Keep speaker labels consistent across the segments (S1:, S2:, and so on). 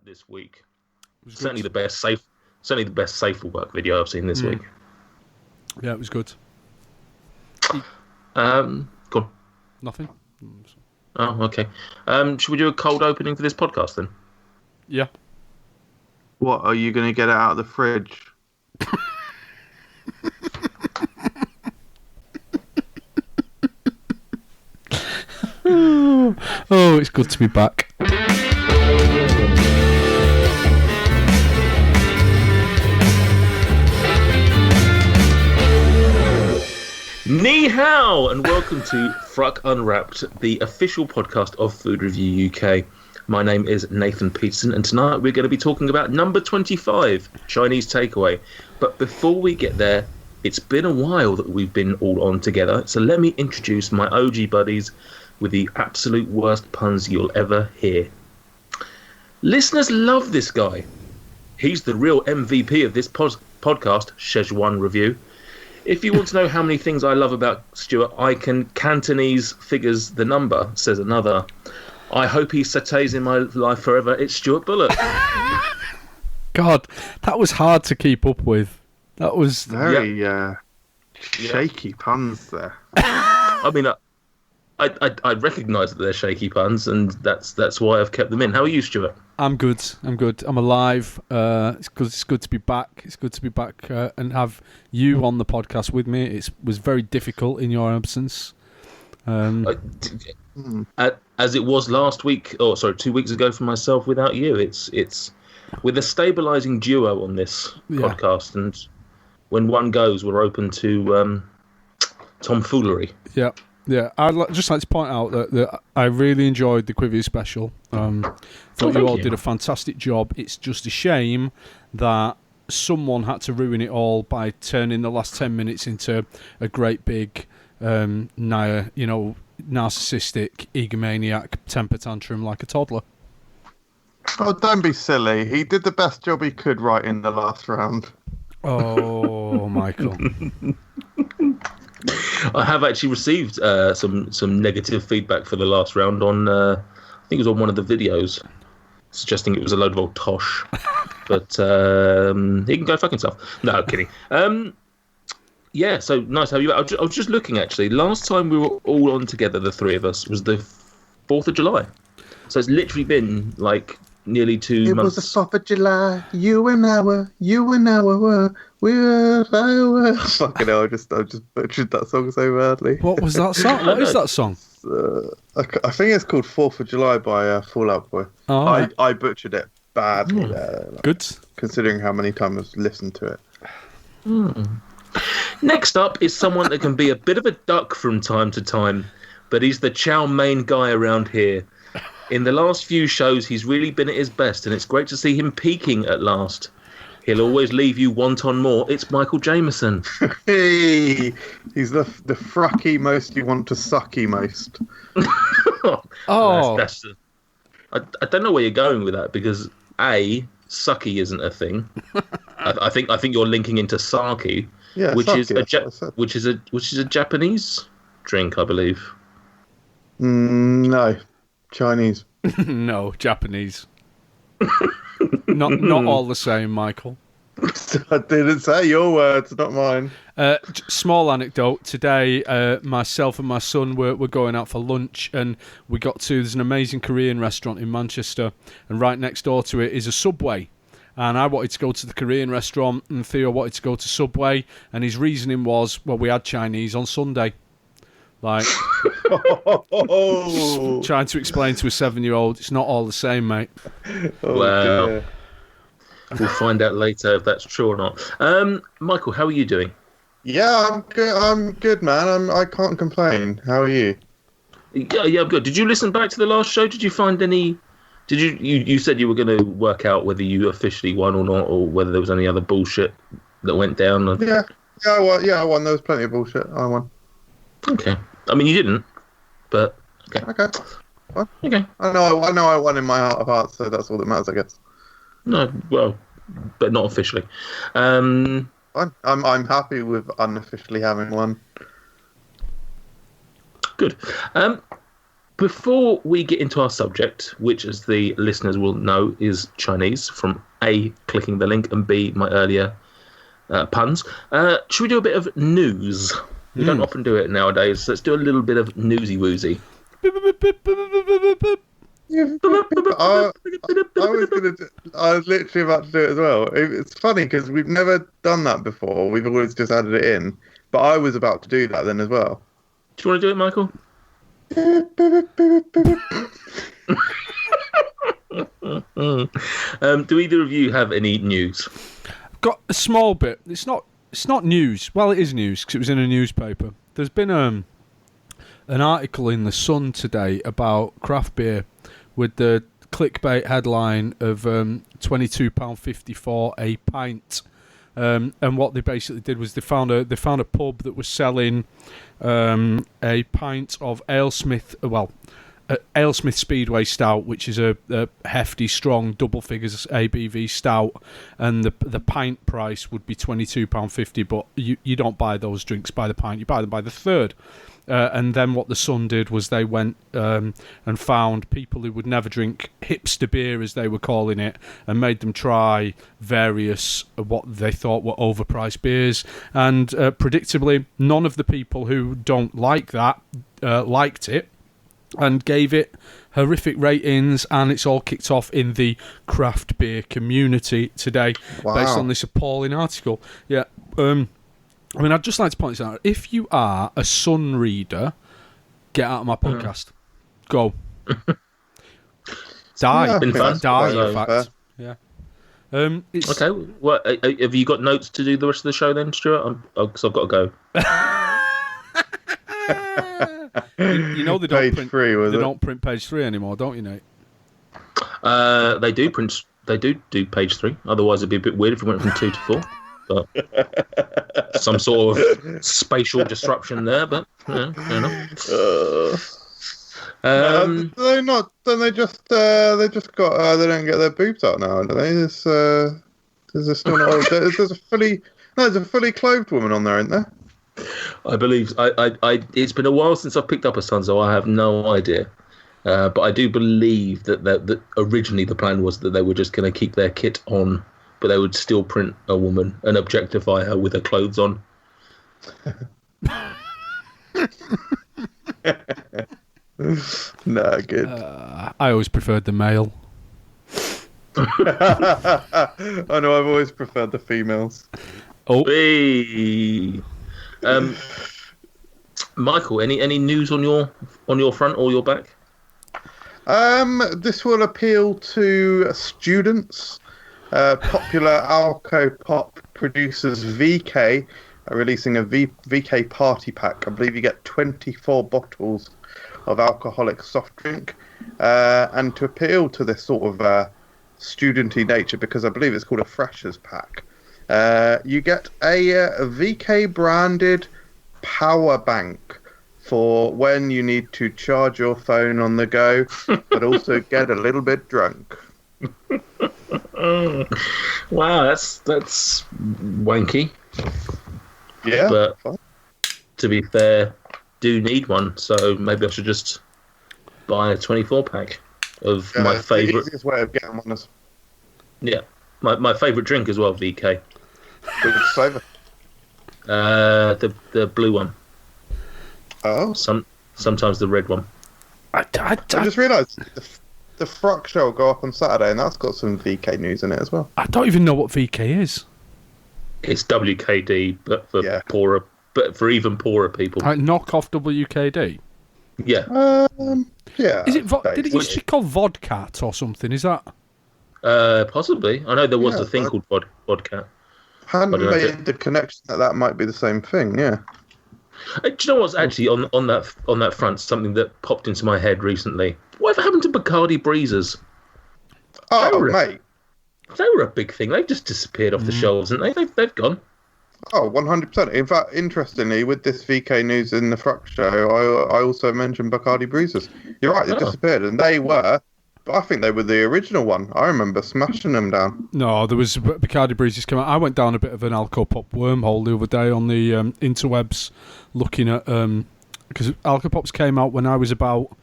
S1: this week.
S2: Certainly
S1: the best safe for work video I've seen this week.
S2: Yeah, it was good.
S1: Go on.
S2: Nothing.
S1: Oh, okay. Should we do a cold opening for this podcast then?
S2: Yeah.
S3: What, are you going to get it out of the fridge?
S2: Oh, it's good to be back.
S1: Ni hao, and welcome to FRUK Unwrapped, the official podcast of Food Review UK. My name is Nathan Peterson, and tonight we're going to be talking about number 25, Chinese takeaway. But before we get there, it's been a while that we've been all on together, so let me introduce my OG buddies with the absolute worst puns you'll ever hear. Listeners love this guy. He's the real MVP of this podcast, Szechuan Review. If you want to know how many things I love about Stuart, I can Cantonese figures the number, says another. I hope he sautés in my life forever. It's Stuart Bullock.
S2: God, that was hard to keep up with. That was
S3: very shaky puns there.
S1: I mean, I recognise that they're shaky puns, and that's why I've kept them in. How are you, Stuart?
S2: I'm good. I'm alive. It's good to be back. It's good to be back and have you on the podcast with me. It was very difficult in your absence.
S1: As it was last week, 2 weeks ago for myself without you. It's with a stabilising duo on this podcast, and when one goes, we're open to tomfoolery.
S2: Yeah. Yeah, I'd just like to point out that I really enjoyed the Quivia special. Thought you all did a fantastic job. It's just a shame that someone had to ruin it all by turning the last 10 minutes into a great big, narcissistic, egomaniac temper tantrum like a toddler.
S3: Oh, don't be silly. He did the best job he could right in the last round.
S2: Oh, Michael.
S1: I have actually received some negative feedback for the last round on, I think it was on one of the videos, suggesting it was a load of old tosh. But he can go fuck himself. No, kidding. Yeah, so nice to have you back. I was just looking, actually. Last time we were all on together, the three of us, was the 4th of July. So it's literally been, like, nearly 2 months.
S3: It was the 4th of July. You and I were. Fucking hell, I just butchered that song so badly.
S2: What was that song? What is that song?
S3: I think it's called 4th of July by Fall Out Boy.
S2: Oh,
S3: I butchered it badly there.
S2: Good.
S3: Considering how many times I've listened to it.
S1: Next up is someone that can be a bit of a duck from time to time, but he's the chow mein guy around here. In the last few shows, he's really been at his best, and it's great to see him peaking at last. He'll always leave you wanting more. It's Michael Jamieson.
S3: Hey, he's the frucky most you want to sucky most.
S2: Oh,
S1: I don't know where you're going with that, because A, sucky isn't a thing. I think you're linking into sake, which is a Japanese drink, I believe.
S3: No, Chinese.
S2: No, Japanese. Not all the same, Michael.
S3: I didn't say your words, not mine.
S2: Small anecdote. Today, myself and my son were going out for lunch, and we got to, there's an amazing Korean restaurant in Manchester, and right next door to it is a Subway. And I wanted to go to the Korean restaurant, and Theo wanted to go to Subway, and his reasoning was, well, we had Chinese on Sunday. Like, trying to explain to a 7-year-old, it's not all the same, mate.
S1: Wow. Dear. We'll find out later if that's true or not. Michael, how are you doing?
S3: Yeah, I'm good. I'm good, man. I can't complain. How are you?
S1: Yeah, I'm good. Did you listen back to the last show? Did you find any? Did you said you were going to work out whether you officially won or not, or whether there was any other bullshit that went down?
S3: Yeah, I won. There was plenty of bullshit. I won.
S1: Okay. I mean, you didn't, but okay.
S3: Well,
S1: okay.
S3: I know I won in my heart of hearts, so that's all that matters, I guess.
S1: No, well, but not officially.
S3: I'm happy with unofficially having won.
S1: Good. Before we get into our subject, which, as the listeners will know, is Chinese, from A, clicking the link, and B, my earlier puns, should we do a bit of news? We don't often do it nowadays, so let's do a little bit of newsy-woozy.
S3: I was literally about to do it as well. It's funny because we've never done that before. We've always just added it in. But I was about to do that then as well.
S1: Do you want to do it, Michael? Do either of you have any news?
S2: Got a small bit. It's not news. Well, it is news because it was in a newspaper. There's been an article in the Sun today about craft beer with the clickbait headline of £22.54 a pint. And what they basically did was they found a pub that was selling a pint of Alesmith Speedway Stout, which is a hefty, strong, double figures ABV stout, and the pint price would be £22.50. But you don't buy those drinks by the pint; you buy them by the third. And then what the Sun did was they went and found people who would never drink hipster beer, as they were calling it, and made them try various what they thought were overpriced beers. And predictably, none of the people who don't like that liked it and gave it horrific ratings, and it's all kicked off in the craft beer community today.
S3: Wow.
S2: Based on this appalling article. Yeah. I mean, I'd just like to point this out. If you are a Sun reader, get out of my podcast. Go. Die.
S3: Yeah,
S1: Been fun.
S2: Die,
S1: So,
S2: in fact. Yeah.
S1: Okay. Well, have you got notes to do the rest of the show then, Stuart? Because I've got to go.
S2: You know they don't
S3: Page
S2: print.
S3: 3, was
S2: they
S3: it?
S2: don't print page 3 anymore, don't you, Nate?
S1: They do print. They do page 3. Otherwise, it'd be a bit weird if we went from 2 to 4. But some sort of spatial disruption there. But fair enough.
S3: They not? Then they just got. They don't get their boobs out now, do they? There's still not. There's a fully clothed woman on there, isn't there?
S1: I believe. It's been a while since I've picked up a Sun, so I have no idea. But I do believe that originally the plan was that they were just going to keep their kit on, but they would still print a woman and objectify her with her clothes on.
S3: No, good.
S2: I always preferred the male.
S3: I know. I've always preferred the females.
S2: Oh,
S1: Hey. Michael, any news on your front or your back?
S3: This will appeal to students. Popular alco pop producers VK are releasing a VK party pack. I believe you get 24 bottles of alcoholic soft drink, and to appeal to this sort of studenty nature, because I believe it's called a freshers pack, you get a VK branded power bank for when you need to charge your phone on the go, but also get a little bit drunk.
S1: Wow, that's wanky.
S3: Yeah,
S1: But
S3: fine.
S1: to be fair, do need one, so maybe I should just buy a 24 pack of my
S3: The
S1: favourite.
S3: easiest way of getting one is
S1: Yeah, my favourite drink as well. VK,
S3: which flavour?
S1: the blue one.
S3: Oh,
S1: Sometimes the red one.
S2: I
S3: I just realised the FRUK show will go up on Saturday, and that's got some VK news in it as well.
S2: don't even know what VK is.
S1: It's WKD, but for
S3: Yeah.
S1: poorer, but for even poorer people.
S2: Like knock off WKD.
S1: Yeah,
S3: Yeah.
S2: Is it? Did it
S3: basically.
S2: used to be called Vodcat or something? Is that?
S1: possibly. I know there was
S3: Yeah,
S1: a thing called vodka.
S3: Hadn't
S1: I don't know if
S3: made the connection that might be the same thing. Yeah.
S1: Do you know what's actually on that front? Something that popped into my head recently. Whatever happened to Bacardi Breezers?
S3: Oh,
S1: They were-
S3: mate.
S1: They were a big thing. They've just disappeared off the shelves, haven't they? They've gone.
S3: Oh, 100%. In fact, interestingly, with this VK news in the FRUK show, I also mentioned Bacardi Breezers. You're right, they
S1: Oh.
S3: disappeared, and they were. But I think they were the original one. I remember smashing them down.
S2: No, there was Bacardi Breezes come out. I went down a bit of an Alco Pop wormhole the other day on the interwebs, looking at because Alco Pops came out when I was about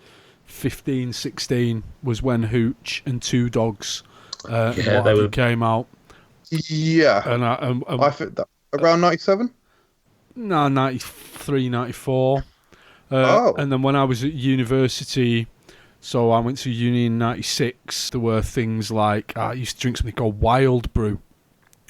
S2: 15, 16 was when Hooch and Two Dogs came out.
S3: Yeah.
S2: And
S3: I think that around 97?
S2: No, 93, 94.
S3: Oh.
S2: And then when I was at university, so I went to uni in 96, there were things like, I used to drink something called Wild Brew,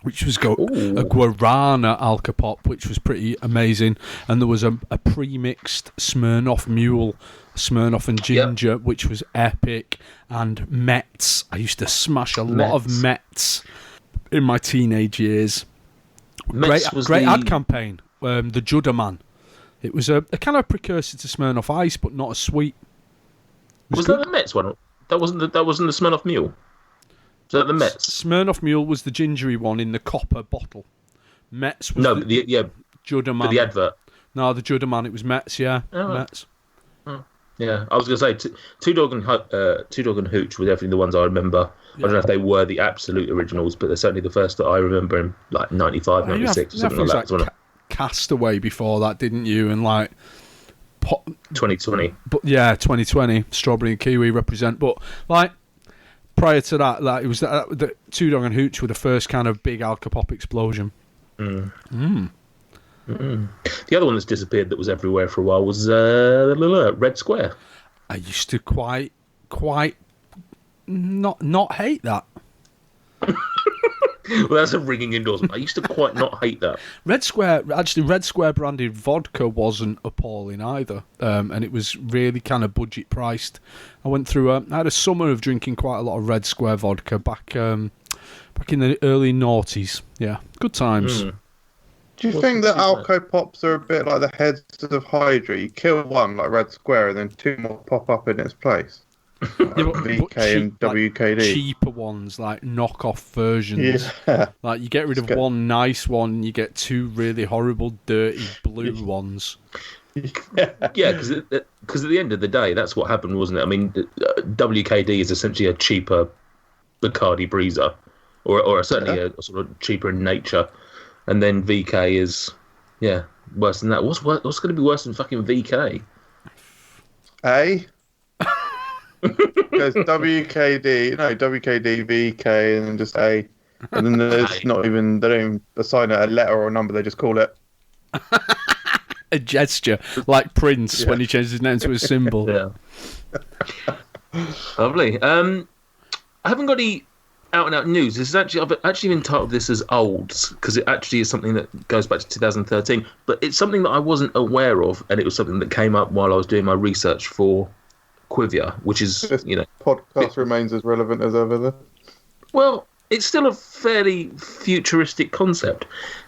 S2: which was a guarana alcopop, which was pretty amazing. And there was a pre-mixed Smirnoff Mule, Smirnoff and Ginger, which was epic. And Mets. I used to smash a lot of Mets in my teenage years. Great ad campaign, the Judder Man. It was a kind of precursor to Smirnoff Ice, but not as sweet.
S1: Was that the Mets one? That wasn't the Smirnoff Mule. Was that the Mets?
S2: Smirnoff Mule was the gingery one in the copper bottle. Mets was Judder Man.
S1: For the advert.
S2: No, the Judder Man. It was Mets. Yeah, Mets.
S1: Oh. Yeah, I was going to say Two Dog and Hooch were definitely the ones I remember. Yeah. I don't know if they were the absolute originals, but they're certainly the first that I remember in like 95, 96 or something like that.
S2: Castaway before that, didn't you? And like
S1: 2020.
S2: But yeah, 2020, Strawberry and Kiwi represent. But like prior to that, like it was the Two Dog and Hooch were the first kind of big alcopop explosion.
S1: The other one that's disappeared that was everywhere for a while was Red Square.
S2: I used to quite not hate that.
S1: Well, that's a ringing endorsement. I used to quite not hate that.
S2: Red Square branded vodka wasn't appalling either, and it was really kind of budget priced. I went through I had a summer of drinking quite a lot of Red Square vodka back in the early noughties. Yeah, good times.
S3: Do you think that Alco Pops are a bit like the heads of Hydra? You kill one, like Red Square, and then two more pop up in its place? Like VK and WKD.
S2: Like cheaper ones, like knockoff versions.
S3: Yeah.
S2: Like you get rid of one nice one, and you get two really horrible, dirty blue ones.
S1: Yeah, because at the end of the day, that's what happened, wasn't it? I mean, WKD is essentially a cheaper Bacardi Breezer, or certainly a sort of cheaper in nature. And then VK is, worse than that. What's going to be worse than fucking VK?
S3: There's WKD, VK, and then just A. And then there's not even, they don't even assign it a letter or a number, they just call it
S2: a gesture, like Prince when he changed his name to a symbol.
S1: Yeah. Lovely. I haven't got any out-and-out news. I've actually entitled this as Olds, because it actually is something that goes back to 2013, but it's something that I wasn't aware of, and it was something that came up while I was doing my research for Quivia, which is,
S3: this podcast remains as relevant as ever, though.
S1: Well, it's still a fairly futuristic concept.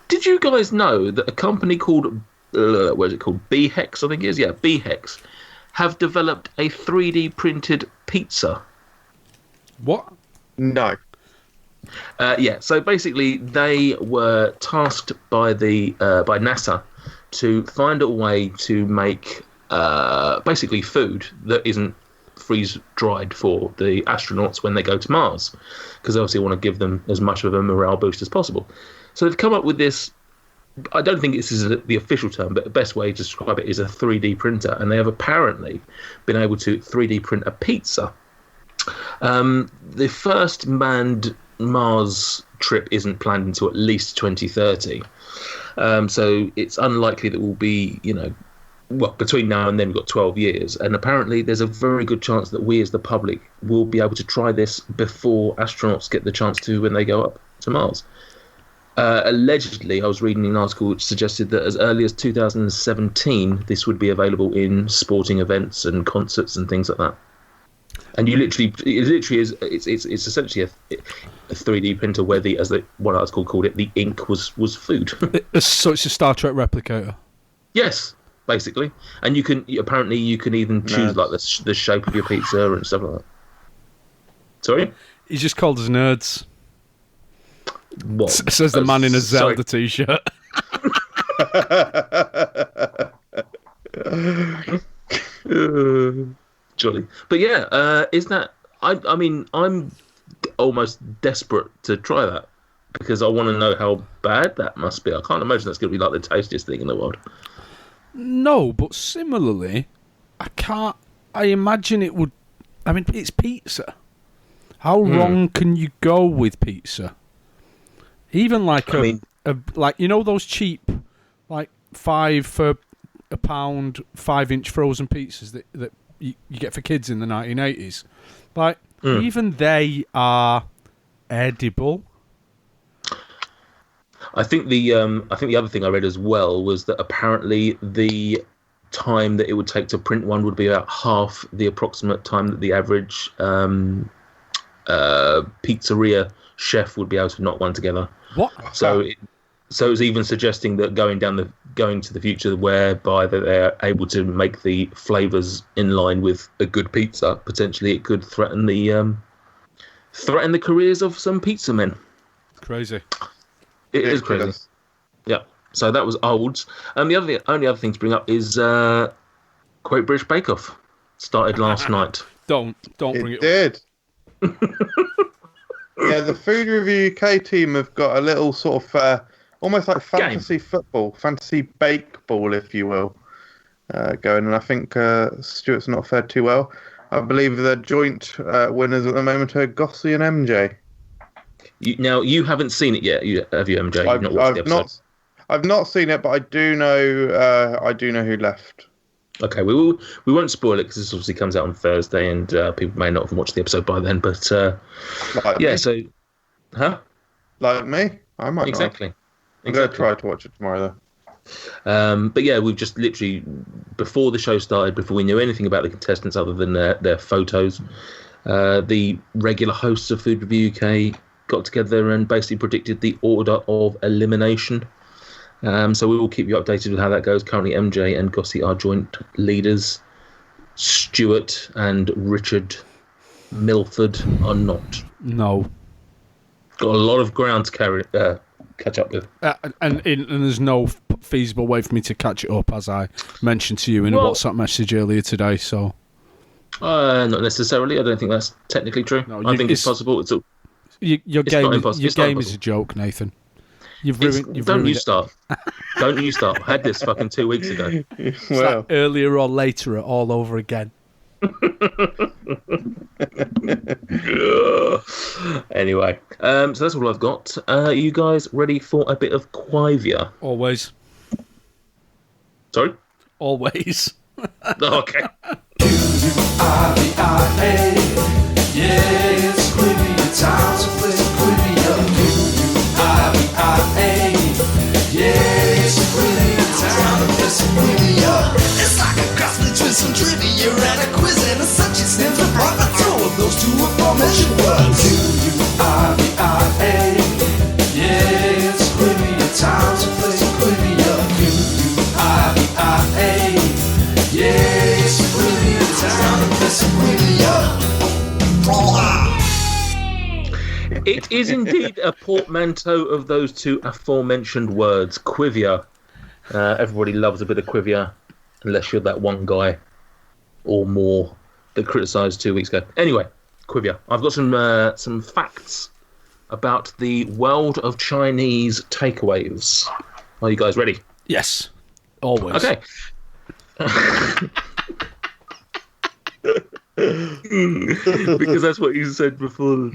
S1: Did you guys know that a company called, what is it called? B-Hex, I think it is? Yeah, B-Hex, have developed a 3D printed pizza?
S2: What?
S3: No.
S1: So basically they were tasked by by NASA to find a way to make basically food that isn't freeze-dried for the astronauts when they go to Mars, because they obviously want to give them as much of a morale boost as possible. So they've come up with this, I don't think this is the official term, but the best way to describe it is a 3D printer, and they have apparently been able to 3D print a pizza. The first manned Mars trip isn't planned until at least 2030. So it's unlikely that we'll be, between now and then we've got 12 years. And apparently there's a very good chance that we as the public will be able to try this before astronauts get the chance to when they go up to Mars. Allegedly, I was reading an article which suggested that as early as 2017, this would be available in sporting events and concerts and things like that. And it's essentially a 3D printer where one article called it, the ink was food.
S2: So it's a Star Trek replicator.
S1: Yes, basically. And you can even choose like the shape of your pizza and stuff like that. Sorry?
S2: He's just called us nerds.
S1: What?
S2: Says the man in a Zelda t-shirt.
S1: Jolly. But yeah, is that... I mean, I'm almost desperate to try that because I want to know how bad that must be. I can't imagine that's going to be like the tastiest thing in the world.
S2: No, but similarly, I can't I imagine it would. I mean, it's pizza. How wrong can you go with pizza? Even like like you know those cheap, like £5 for a pound 5-inch frozen pizzas that you get for kids in the 1980s. Like even they are edible.
S1: I think the other thing I read as well was that apparently the time that it would take to print one would be about half the approximate time that the average pizzeria chef would be able to knock one together.
S2: What?
S1: So it was even suggesting that going to the future, whereby they're able to make the flavors in line with a good pizza, potentially it could threaten the careers of some pizza men.
S2: Crazy.
S1: It is crazy. Yeah. So that was old. The only other thing to bring up is Great British Bake Off started last night.
S2: Don't bring it
S3: did. Yeah, the Food Review UK team have got a little sort of almost like fantasy football, fantasy bake ball, if you will, going. And I think Stuart's not fared too well. I believe the joint winners at the moment are Gossie and MJ.
S1: You haven't seen it yet, have you, MJ? You've not watched the episode?
S3: I've not seen it, but I do know who left.
S1: Okay, we won't spoil it because this obviously comes out on Thursday, and people may not have watched the episode by then. But
S3: like
S1: yeah,
S3: me?
S1: so
S3: Like me, I might
S1: exactly.
S3: not. I'm going to try to watch it tomorrow,
S1: though. But yeah, we've just literally before the show started, before we knew anything about the contestants other than their photos, the regular hosts of Food Review UK got together and basically predicted the order of elimination. So we will keep you updated with how that goes. Currently, MJ and Gossie are joint leaders. Stuart and Richard Milford are not.
S2: No.
S1: Got a lot of ground to catch up with.
S2: And there's no feasible way for me to catch it up, as I mentioned to you in a WhatsApp message earlier today. So,
S1: not necessarily. I don't think that's technically true. No, I think it's possible.
S2: Your game is a joke, Nathan. You've
S1: don't you start. Don't you start. I had this fucking 2 weeks ago.
S2: Well, like earlier or later, all over again.
S1: Anyway, so that's all I've got. Are you guys ready for a bit of quivia?
S2: Always.
S1: Sorry?
S2: Always.
S1: Okay.
S4: Q-U-I-V-I-A. Yeah, it's quivia time to play quivia. Q-U-I-V-I-A. Yeah, it's quivia time to play some quivia. It's like a cross between some trivia and a quiz, and as such it stands apart the two of those two aforementioned words. Q-U-I-V-I-A. Yeah, it's quivia time to play some quivia. Q-U-I-V-I-A. Yeah, it's quivia time to play some quivia.
S1: It is indeed a portmanteau of those two aforementioned words, quivia. Everybody loves a bit of quivia, unless you're that one guy or more that criticised 2 weeks ago. Anyway, quivia. I've got some facts about the world of Chinese takeaways. Are you guys ready?
S2: Yes, always.
S1: Okay. Because that's what you said before.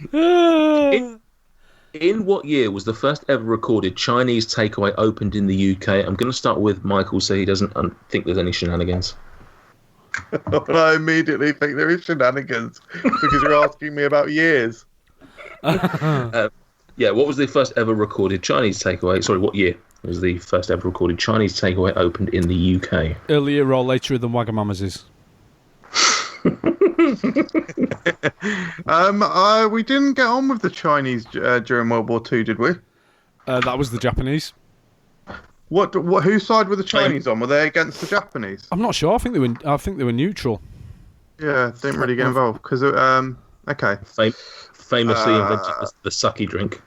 S1: In what year was the first ever recorded Chinese takeaway opened in the UK? I'm going to start with Michael, so he doesn't think there's any shenanigans.
S3: I immediately think there is shenanigans because you're asking me about years.
S1: Yeah, what was the first ever recorded Chinese takeaway? Sorry, what year was the first ever recorded Chinese takeaway opened in the UK?
S2: Earlier or later than Wagamama's is.
S3: We didn't get on with the Chinese during World War II, did we?
S2: That was the Japanese.
S3: What? Whose side were the Chinese on? Were they against the Japanese?
S2: I'm not sure. I think they were neutral.
S3: Yeah, didn't really get involved because okay.
S1: Famously invented the sucky drink.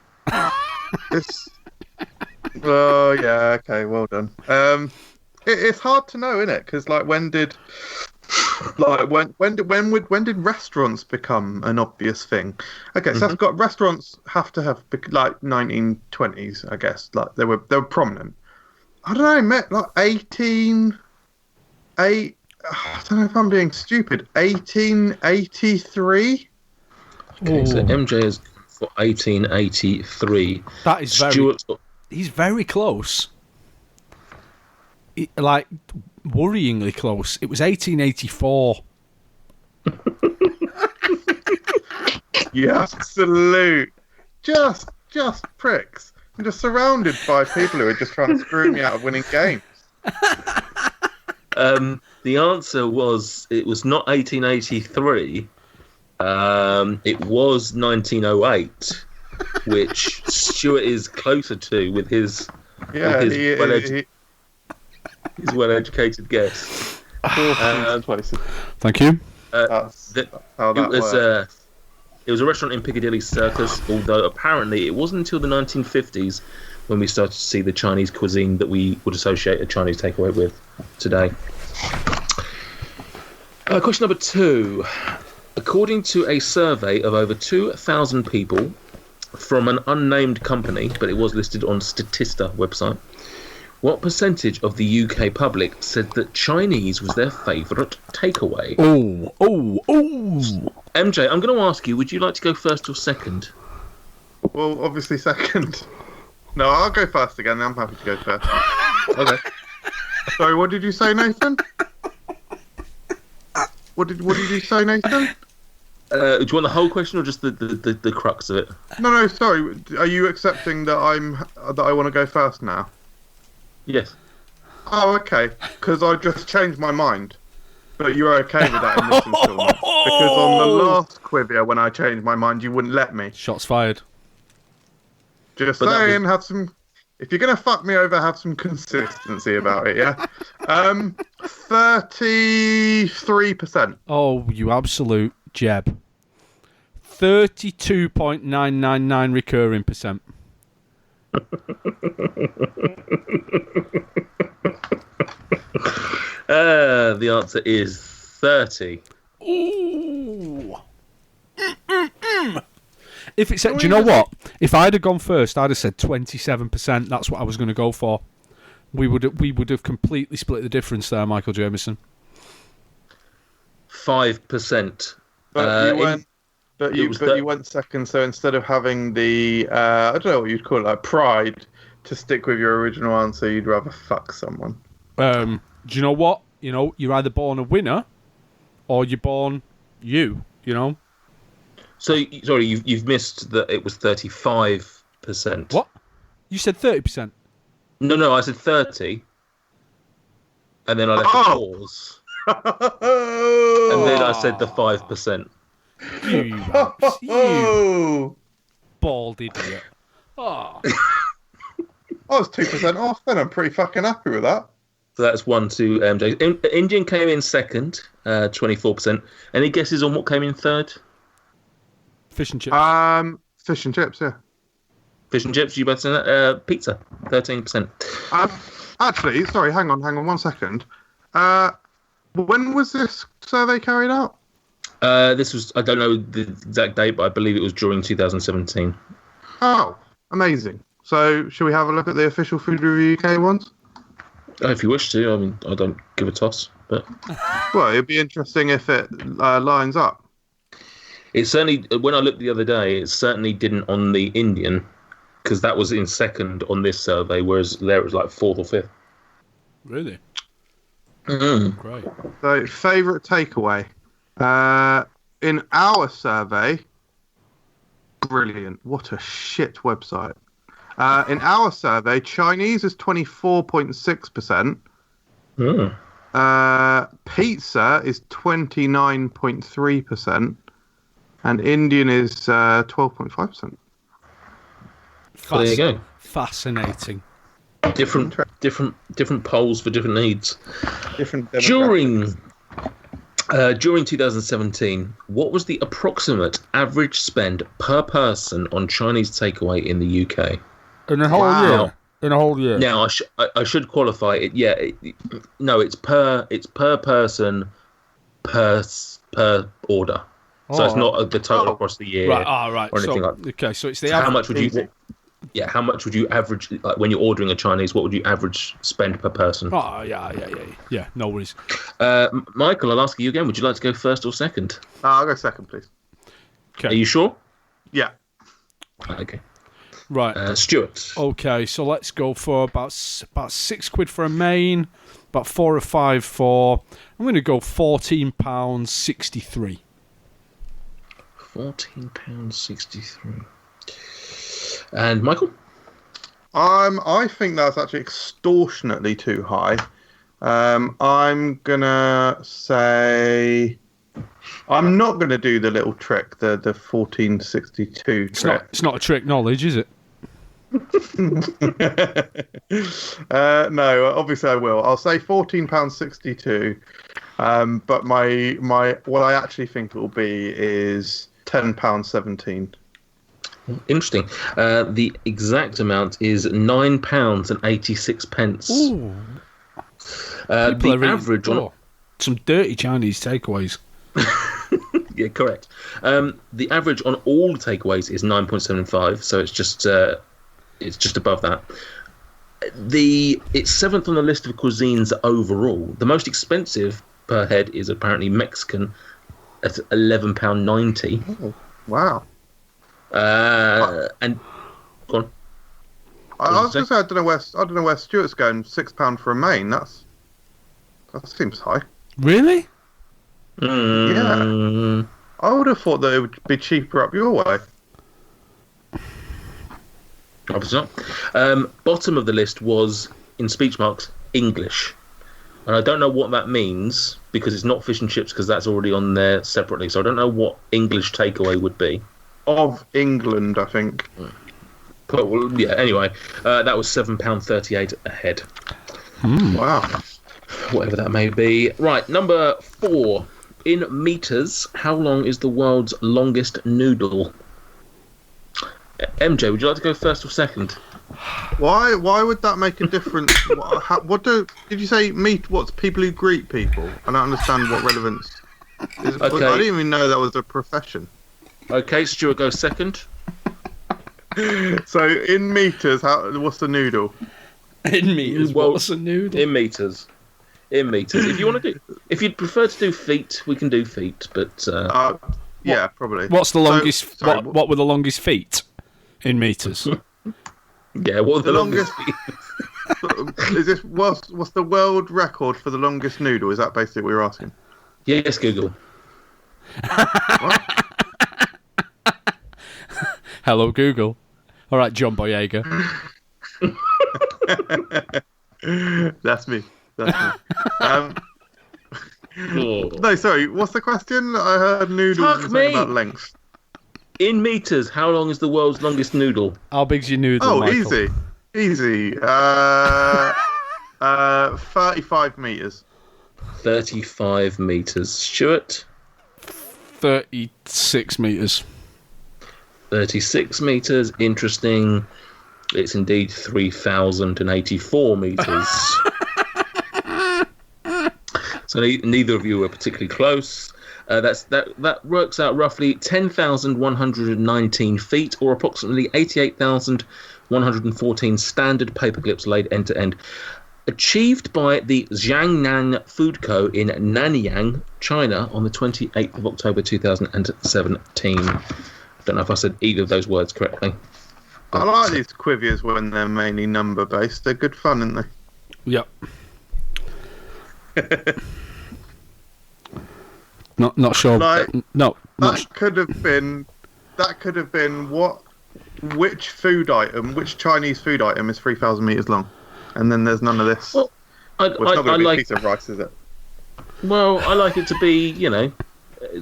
S3: Oh yeah, okay, well done. It's hard to know, isn't it? Because when did restaurants become an obvious thing? Okay, so I've got restaurants have to have 1920s, I guess. Like they were prominent. I don't know, like I don't know if I'm being stupid. 1883.
S1: Okay, so MJ is for 1883.
S2: That is
S1: Stuart.
S2: He's very close. Like, worryingly close. It was 1884.
S3: You absolute, just pricks. I'm just surrounded by people who are just trying to screw me out of winning games.
S1: The answer was it was not 1883. It was 1908, which Stuart is closer to with his well-educated guess.
S2: Thank you.
S3: That's how that works.
S1: It was a restaurant in Piccadilly Circus, although apparently it wasn't until the 1950s when we started to see the Chinese cuisine that we would associate a Chinese takeaway with today. Question number 2. According to a survey of over 2,000 people from an unnamed company, but it was listed on Statista website, what percentage of the UK public said that Chinese was their favourite takeaway?
S2: Oh.
S1: MJ, I'm going to ask you, would you like to go first or second?
S3: Well, obviously second. No, I'll go first again. I'm happy to go first.
S1: Okay.
S3: Sorry, what did you say, Nathan? What did you say, Nathan?
S1: Do you want the whole question or just the crux of it?
S3: No, sorry. Are you accepting that I want to go first now?
S1: Yes.
S3: Oh, okay. Because I just changed my mind. But you're okay with that in this installment. Because on the last quivia, when I changed my mind, you wouldn't let me.
S2: Shots fired.
S3: Just saying, have some... If you're going to fuck me over, have some consistency about it, yeah? 33%.
S2: Oh, you absolute jeb. 32.999 recurring percent.
S1: The answer is 30.
S2: Ooh. If it said, do you know what? If I'd have gone first, I'd have said 27%. That's what I was going to go for. We would have completely split the difference there, Michael Jamieson.
S1: 5%.
S3: But you went second. So instead of having the I don't know what you'd call it, like pride to stick with your original answer, you'd rather fuck someone.
S2: Do you know what? You know, you're either born a winner, or you're born you. You know.
S1: So sorry, you've missed that it was 35%.
S2: What? You said 30%.
S1: No, I said 30, and then I left a pause, and then I said the 5%.
S2: You bald idiot. Oh.
S3: I was 2% off, then I'm pretty fucking happy with that.
S1: So that's 1 to MJ. Indian came in second, 24%. Any guesses on what came in third?
S2: Fish and chips.
S3: Fish and chips, yeah.
S1: Fish and chips, you both said that. Pizza, 13%.
S3: Actually, sorry, hang on 1 second. When was this survey carried out?
S1: This was, I don't know the exact date, but I believe it was during 2017.
S3: Oh, amazing. So, shall we have a look at the official Food Review UK ones?
S1: If you wish to, I mean, I don't give a toss, but...
S3: Well, it'd be interesting if it lines up.
S1: It certainly, when I looked the other day, it certainly didn't on the Indian, because that was in second on this survey, whereas there it was like 4th or 5th.
S2: Really?
S1: Mm-hmm.
S2: Great.
S3: So, favourite takeaway. In our survey, brilliant. What a shit website. In our survey, Chinese is 24.6%. Pizza is 29.3%. And Indian is 12.5%.
S1: There you go.
S2: Fascinating.
S1: Different polls for different needs.
S3: Different
S1: During 2017, what was the approximate average spend per person on Chinese takeaway in the UK?
S2: In a whole year. In a whole year.
S1: Now I should qualify it. Yeah, it's per person per order. So it's not the total across the year,
S2: right? Right.
S1: Or anything
S2: so,
S1: like that.
S2: Okay, so it's the
S1: So how much would you? Yeah, how much would you average, like when you're ordering a Chinese, what would you average spend per person?
S2: Oh, yeah. No worries.
S1: Michael, I'll ask you again. Would you like to go first or second?
S3: I'll go second, please.
S1: Are
S2: Okay.
S1: you sure?
S3: Yeah.
S1: Okay.
S2: Right.
S1: Stuart.
S2: Okay, so let's go for about £6 for a main, about 4 or 5 for. I'm going to go £14.63.
S1: £14.63. And Michael?
S3: I think that's actually extortionately too high. I'm gonna say I'm not gonna do the little trick, the 1462 trick.
S2: It's not a trick knowledge, is it?
S3: No, obviously I will. I'll say £14.62. But my what I actually think it will be is £10.17.
S1: Interesting. The exact amount is £9.86.
S2: Ooh.
S1: The average on
S2: some dirty Chinese takeaways.
S1: yeah, correct. The average on all takeaways is 9.75, so it's just above that. It's seventh on the list of cuisines overall. The most expensive per head is apparently Mexican at £11.90.
S3: Oh, wow.
S1: And go on.
S3: I was going to say I don't know where Stuart's going. £6 for a main. That seems high.
S2: Really?
S3: Yeah. I would have thought that it would be cheaper up your way.
S1: Obviously not. Bottom of the list was, in speech marks, English. And I don't know what that means, because it's not fish and chips, because that's already on there separately. So I don't know what English takeaway would be.
S3: Of England, I think.
S1: But, well, yeah, anyway, that was £7.38 a head.
S3: Wow.
S1: Whatever that may be. Right, number 4. In metres, how long is the world's longest noodle? MJ, would you like to go first or second?
S3: Why would that make a difference? Did you say meat? What's people who greet people? I don't understand what relevance.
S1: Okay.
S3: I didn't even know that was a profession.
S1: Okay, Stuart goes second.
S3: So in meters, what's the noodle?
S2: In meters,
S1: Well,
S2: what's a noodle?
S1: In meters. If you want to if you'd prefer to do feet, we can do feet. But
S3: yeah, probably.
S2: What's the longest?
S3: Sorry,
S2: what were the longest feet in meters?
S1: yeah, what are the longest feet?
S3: Is this what's the world record for the longest noodle? Is that basically what you're asking?
S1: Yes, Google.
S2: Hello, Google. All right, John Boyega.
S3: That's me. No, sorry. What's the question? I heard noodles
S1: Fuck
S3: and something
S1: me.
S3: about length.
S1: In meters, how long is the world's longest noodle?
S2: How big's your noodle,
S3: Oh,
S2: Michael?
S3: easy. 35 meters.
S1: 35 meters. Stuart?
S2: 36 meters.
S1: 36 meters. Interesting. It's indeed 3,084 meters. So neither of you were particularly close. That works out roughly 10,119 feet, or approximately 88,114 standard paper clips laid end to end. Achieved by the Jiangnan Food Co. in Nanyang, China, on the 28th of October 2017. I don't know if I said either of those words correctly.
S3: I like these quivias when they're mainly number based. They're good fun, aren't they?
S2: Yep. Not sure.
S3: That could have been which Chinese food item is 3,000 meters long, and then there's none of this.
S1: Well,
S3: it's not going to be a piece of rice, is it?
S1: Well, I like it to be,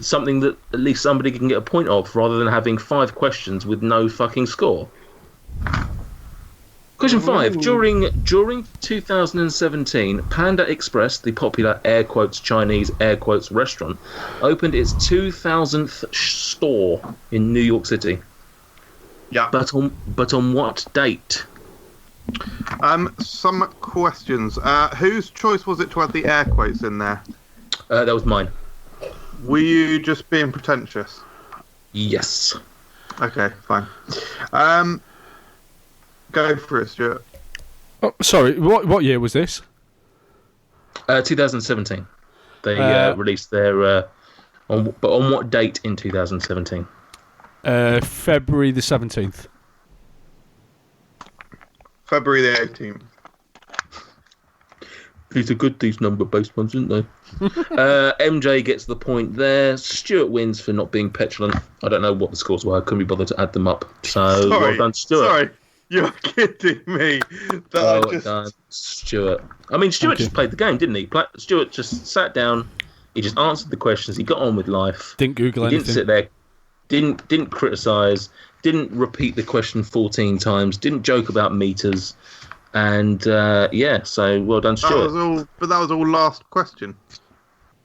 S1: something that at least somebody can get a point of, rather than having 5 questions with no fucking score. Question 5. During 2017, Panda Express, the popular air quotes Chinese air quotes restaurant, opened its 2,000th store in New York City.
S3: Yeah.
S1: But on what date?
S3: Some questions. Whose choice was it to add the air quotes in there?
S1: That was mine.
S3: Were you just being pretentious?
S1: Yes.
S3: Okay, fine. Go for it, Stuart.
S2: Oh, sorry, what year was this?
S1: 2017. They released their. But on what date in 2017?
S2: February the 17th.
S3: February the 18th.
S1: These are good, these number-based ones, aren't they? MJ gets the point there. Stuart wins for not being petulant. I don't know what the scores were. I couldn't be bothered to add them up. So, well done, Stuart.
S3: Sorry, you're kidding me.
S1: Well done, Stuart. I mean, Stuart just played the game, didn't he? Stuart just sat down. He just answered the questions. He got on with life.
S2: Didn't Google anything.
S1: Didn't sit there. Didn't criticise. Didn't repeat the question 14 times. Didn't joke about meters. And so well done, Stuart.
S3: That was all last question.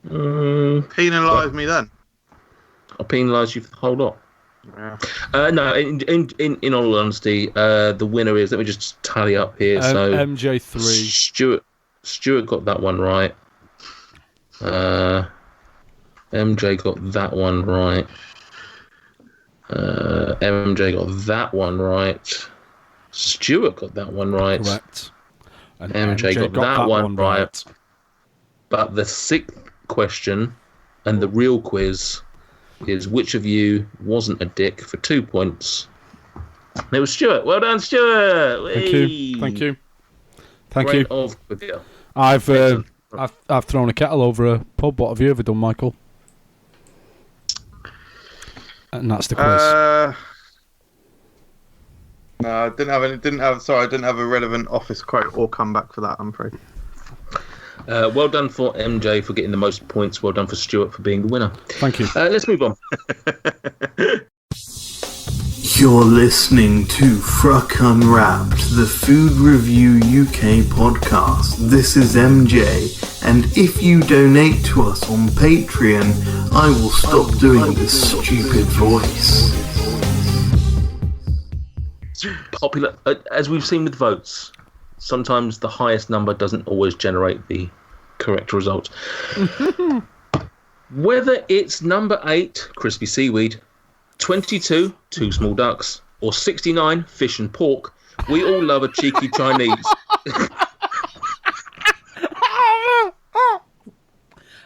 S3: Penalise me then.
S1: I'll penalise you for the whole lot.
S3: Yeah.
S1: No, in all honesty, the winner is. Let me just tally up here. So
S2: MJ3.
S1: Stuart got that one right. MJ got that one right. MJ got that one right. Stuart got that one right.
S2: Correct. And
S1: MJ got that one right. But the sixth question and the real quiz is which of you wasn't a dick for 2 points. And it was Stuart. Well done, Stuart.
S2: Thank you.
S1: Of quivia.
S2: I've thrown a kettle over a pub. What have you ever done, Michael? And that's the quiz.
S3: No, I didn't have a relevant office quote or comeback for that, I'm afraid.
S1: Well done for MJ for getting the most points. Well done for Stuart for being the winner.
S2: Thank you.
S1: Let's move on.
S5: You're listening to FRUK Unwrapped, the Food Review UK podcast. This is MJ, and if you donate to us on Patreon, I will stop doing this stupid voice.
S1: Popular, as we've seen with votes, sometimes the highest number doesn't always generate the correct result. Whether it's number 8, crispy seaweed, 22, 2 small ducks, or 69, fish and pork, we all love a cheeky Chinese.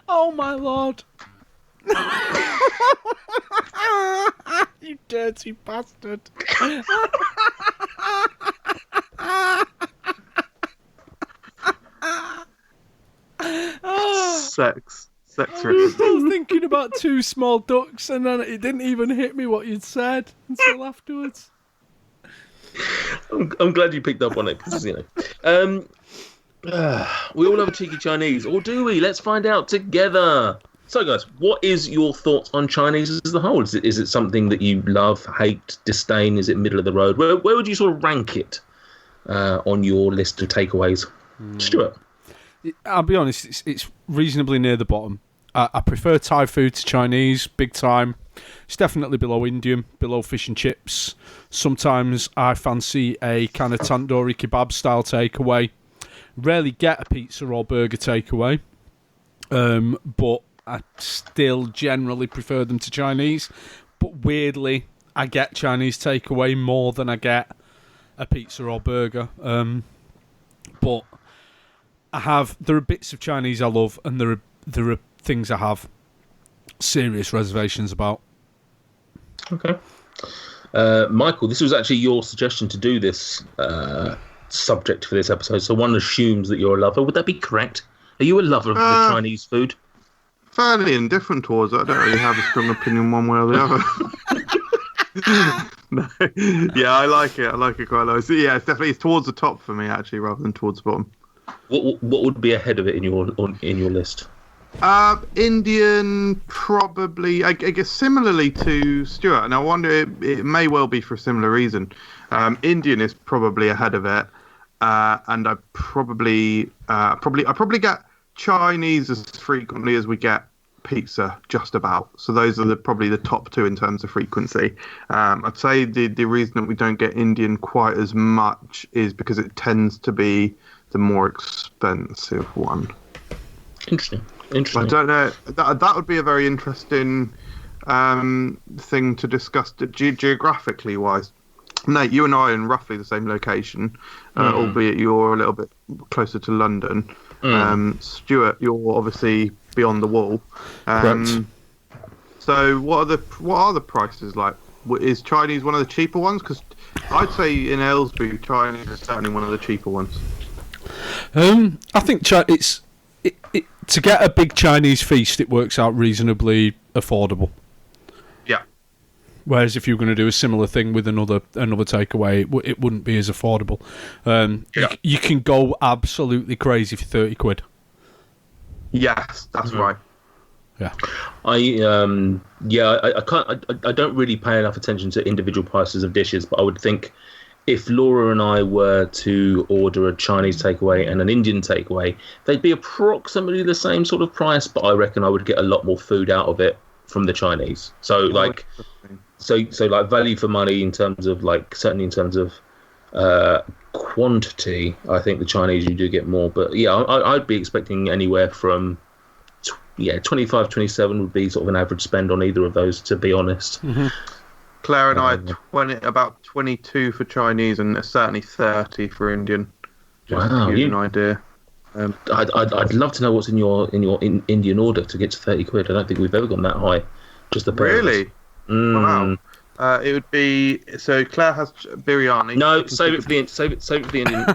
S2: Oh my lord. You dirty bastard.
S3: Sex
S2: I was thinking about 2 small ducks, and then it didn't even hit me what you'd said until afterwards.
S1: I'm glad you picked up on it, because, we all love a cheeky Chinese, or do we? Let's find out together. So, guys, what is your thoughts on Chinese as a whole? Is it something that you love, hate, disdain? Is it middle of the road? Where would you sort of rank it on your list of takeaways? Stuart?
S2: I'll be honest, it's reasonably near the bottom. I prefer Thai food to Chinese, big time. It's definitely below Indian, below fish and chips. Sometimes I fancy a kind of tandoori kebab style takeaway. Rarely get a pizza or burger takeaway, but I still generally prefer them to Chinese. But weirdly, I get Chinese takeaway more than I get a pizza or burger. But there are bits of Chinese I love, and there are things I have serious reservations about.
S1: Okay. Michael, this was actually your suggestion to do this subject for this episode, so one assumes that you're a lover. Would that be correct? Are you a lover of the Chinese food?
S3: Fairly indifferent towards it. I don't really have a strong opinion one way or the other. No. Yeah, I like it. I like it quite a lot. So, yeah, it's towards the top for me, actually, rather than towards the bottom.
S1: What would be ahead of it in your list?
S3: Indian, probably. I guess similarly to Stuart, and I wonder it may well be for a similar reason. Indian is probably ahead of it, and I probably get Chinese as frequently as we get pizza, just about. So those are probably the top 2 in terms of frequency. I'd say the reason that we don't get Indian quite as much is because it tends to be the more expensive one.
S1: Interesting.
S3: I don't know. That would be a very interesting thing to discuss geographically wise. Nate, you and I are in roughly the same location, albeit you're a little bit closer to London. Stuart, you're obviously beyond the wall.
S2: Correct.
S3: So what are the prices like? Is Chinese one of the cheaper ones? Because I'd say in Aylesbury, Chinese is certainly one of the cheaper ones.
S2: I think it's to get a big Chinese feast, it works out reasonably affordable.
S3: Yeah.
S2: Whereas if you were going to do a similar thing with another takeaway, it wouldn't be as affordable. You can go absolutely crazy for 30 quid.
S3: Yes, that's right.
S2: Yeah.
S1: I can't. I don't really pay enough attention to individual prices of dishes, but I would think if Laura and I were to order a Chinese takeaway and an Indian takeaway, they'd be approximately the same sort of price, but I reckon I would get a lot more food out of it from the Chinese. So like value for money in terms of certainly in terms of quantity, I think the Chinese you do get more. But yeah, I'd be expecting anywhere from 25, 27 would be sort of an average spend on either of those, to be honest.
S2: Mm-hmm.
S3: Claire and I about 22 for Chinese and certainly 30 for Indian. Just to give you an idea.
S1: I'd love to know what's in your Indian order to get to 30 quid. I don't think we've ever gone that high. Just the
S3: really? Wow. It would be so. Claire has biryani.
S1: No, save it for the Indian.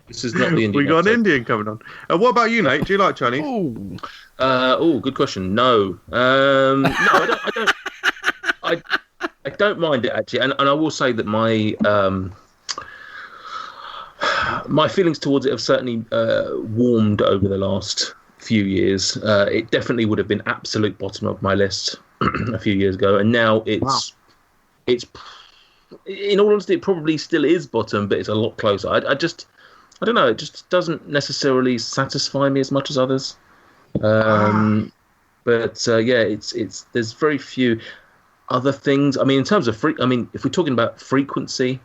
S1: This is not the Indian.
S3: We got an Indian coming on. What about you, Nate? Do you like Chinese?
S1: Good question. No, no, I don't. I don't mind it actually, and I will say that my my feelings towards it have certainly warmed over the last few years. It definitely would have been absolute bottom of my list a few years ago, and now it's in all honesty, it probably still is bottom, but it's a lot closer. I don't know. It just doesn't necessarily satisfy me as much as others. But it's there's very few other things. I mean, in terms of if we're talking about frequency,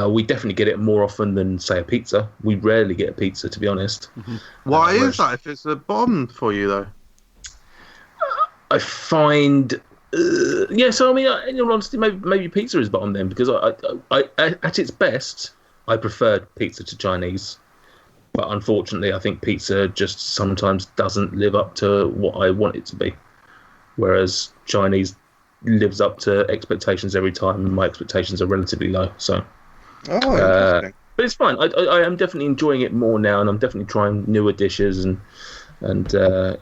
S1: we definitely get it more often than say a pizza. We rarely get a pizza, to be honest.
S3: Mm-hmm. Why is that? If it's a bottom for you, though,
S1: I find. So I mean, in all honesty, maybe pizza is bottom then, because I at its best, I preferred pizza to Chinese, but unfortunately, I think pizza just sometimes doesn't live up to what I want it to be, whereas Chinese lives up to expectations every time, and my expectations are relatively low. So,
S3: interesting.
S1: But it's fine. I am definitely enjoying it more now, and I'm definitely trying newer dishes, and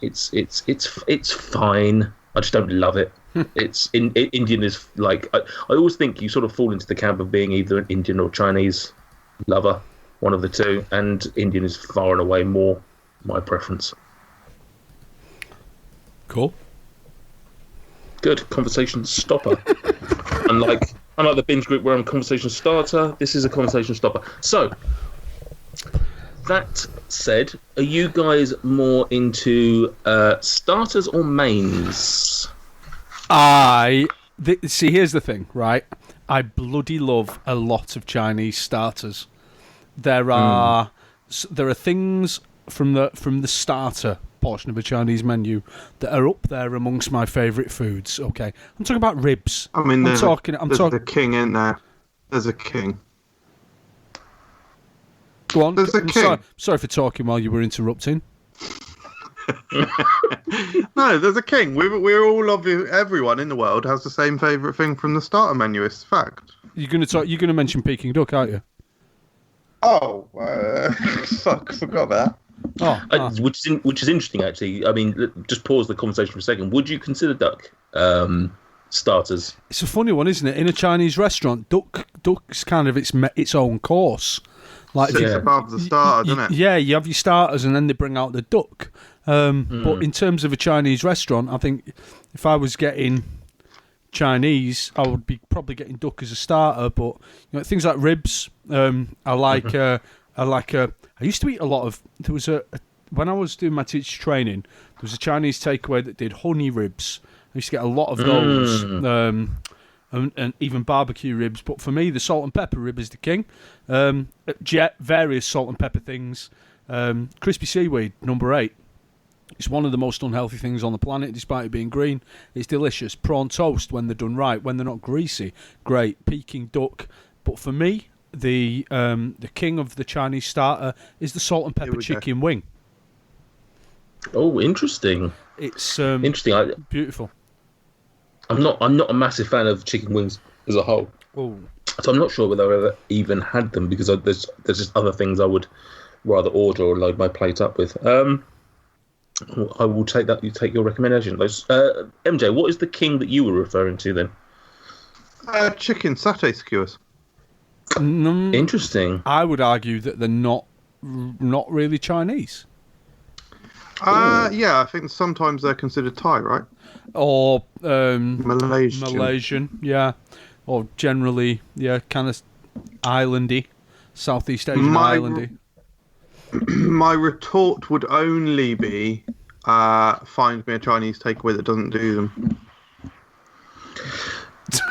S1: it's fine. I just don't love it. Indian is like I always think you sort of fall into the camp of being either an Indian or Chinese lover, one of the two, and Indian is far and away more my preference.
S2: Cool.
S1: Good. Conversation stopper. unlike the binge group where I'm a conversation starter, this is a conversation stopper. So that said, are you guys more into starters or mains?
S2: See, here's the thing, right? I bloody love a lot of Chinese starters. There are things from the starter portion of a Chinese menu that are up there amongst my favourite foods. Okay, I'm talking about ribs.
S3: I mean, there's the king in there. There's a king.
S2: Go on.
S3: There's a king.
S2: Sorry for talking while you were interrupting.
S3: No, there's a king. We're all everyone in the world has the same favourite thing from the starter menu. It's a fact.
S2: You're going to mention Peking duck, aren't you?
S3: Oh, fuck! Forgot that.
S1: Which is interesting, actually. I mean, just pause the conversation for a second. Would you consider duck starters?
S2: It's a funny one, isn't it? In a Chinese restaurant, duck's kind of its own course. Like
S3: it's above the starter, doesn't it?
S2: Yeah, you have your starters and then they bring out the duck. But in terms of a Chinese restaurant, I think if I was getting Chinese, I would be probably getting duck as a starter. But things like ribs, I used to eat a lot of. There was when I was doing my teacher training, there was a Chinese takeaway that did honey ribs. I used to get a lot of those, and even barbecue ribs. But for me, the salt and pepper rib is the king. Various salt and pepper things. Crispy seaweed, number 8. It's one of the most unhealthy things on the planet, despite it being green. It's delicious. Prawn toast, when they're done right, when they're not greasy, great. Peking duck. But for me, the king of the Chinese starter is the salt and pepper chicken wing.
S1: Oh, interesting.
S2: It's
S1: interesting.
S2: Beautiful.
S1: I'm not a massive fan of chicken wings as a whole.
S2: Oh.
S1: So I'm not sure whether I've ever even had them, because there's just other things I would rather order or load my plate up with. I will take that. You take your recommendation. MJ, what is the king that you were referring to then?
S3: Chicken satay skewers.
S1: Interesting.
S2: I would argue that they're not really Chinese.
S3: Yeah, I think sometimes they're considered Thai, right?
S2: Or
S3: Malaysian.
S2: Malaysian, yeah. Or generally, yeah, kind of islandy, Southeast Asian islandy.
S3: My retort would only be, find me a Chinese takeaway that doesn't do them.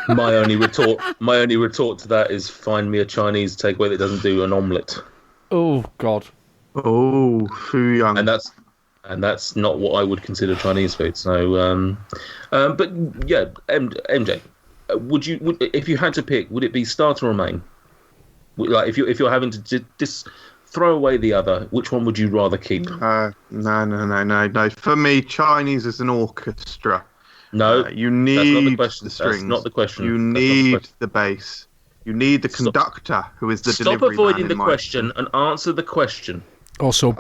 S1: My only retort to that is, find me a Chinese takeaway that doesn't do an omelette.
S2: Oh God.
S3: Oh, fuyang.
S1: And that's not what I would consider Chinese food. So, but yeah, MJ, if you had to pick, would it be starter or main? Like, if you're having to just throw away the other, which one would you rather keep?
S3: No. For me, Chinese is an orchestra.
S1: No,
S3: you need the strings.
S1: That's not the question.
S3: You need the bass. You need the conductor, who is the delivery man.
S1: Stop avoiding the question and answer the question.
S2: Also,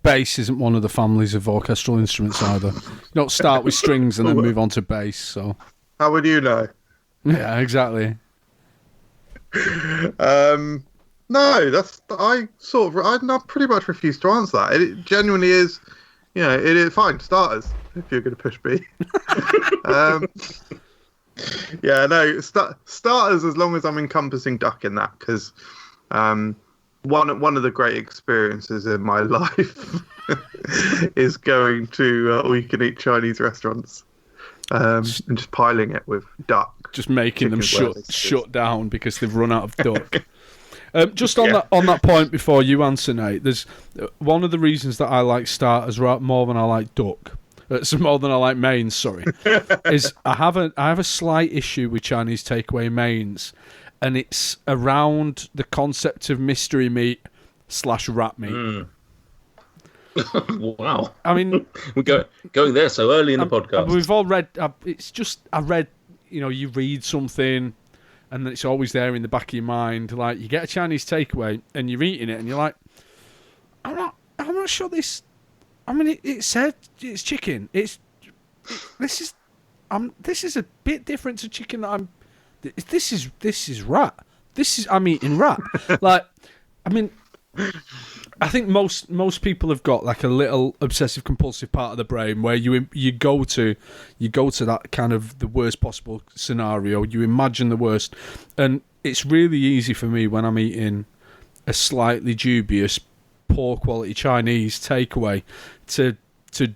S2: bass isn't one of the families of orchestral instruments either. You don't start with strings and then move on to bass. So
S3: how would you know?
S2: Yeah, exactly.
S3: No, I pretty much refuse to answer that. It genuinely is, it is fine. Starters, if you're going to push me. Yeah, no, starters as long as I'm encompassing duck in that, because one of the great experiences in my life is going to all-you-can-eat Chinese restaurants and just piling it with duck.
S2: Just making them shut down because they've run out of duck. Just on that point before you answer, Nate, there's one of the reasons that I like starters more than I like duck. More than I like mains, sorry, is I have a slight issue with Chinese takeaway mains, and it's around the concept of mystery meat / rat meat.
S1: Wow.
S2: I mean,
S1: we're going there so early in the podcast.
S2: We've all read. It's just I read. You read something, and then it's always there in the back of your mind. Like, you get a Chinese takeaway, and you're eating it, and you're like, I'm not sure this. I mean, it said it's chicken. This is a bit different to chicken that I'm. This is rat. I'm eating rat. Like, I mean, I think most people have got like a little obsessive compulsive part of the brain where you go to that kind of the worst possible scenario. You imagine the worst, and it's really easy for me when I'm eating a slightly dubious, poor quality Chinese takeaway to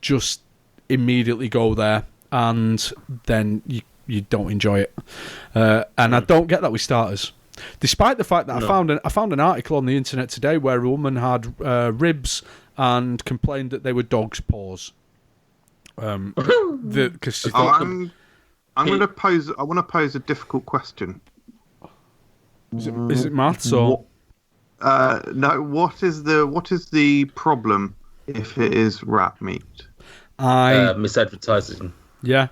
S2: just immediately go there, and then you don't enjoy it. And I don't get that with starters. Despite the fact that I found an article on the internet today where a woman had ribs and complained that they were dog's paws. Because she thought
S3: I want to pose a difficult question.
S2: Is it maths or?
S3: No. What is the problem if it is rat meat?
S1: Misadvertising.
S2: Yeah,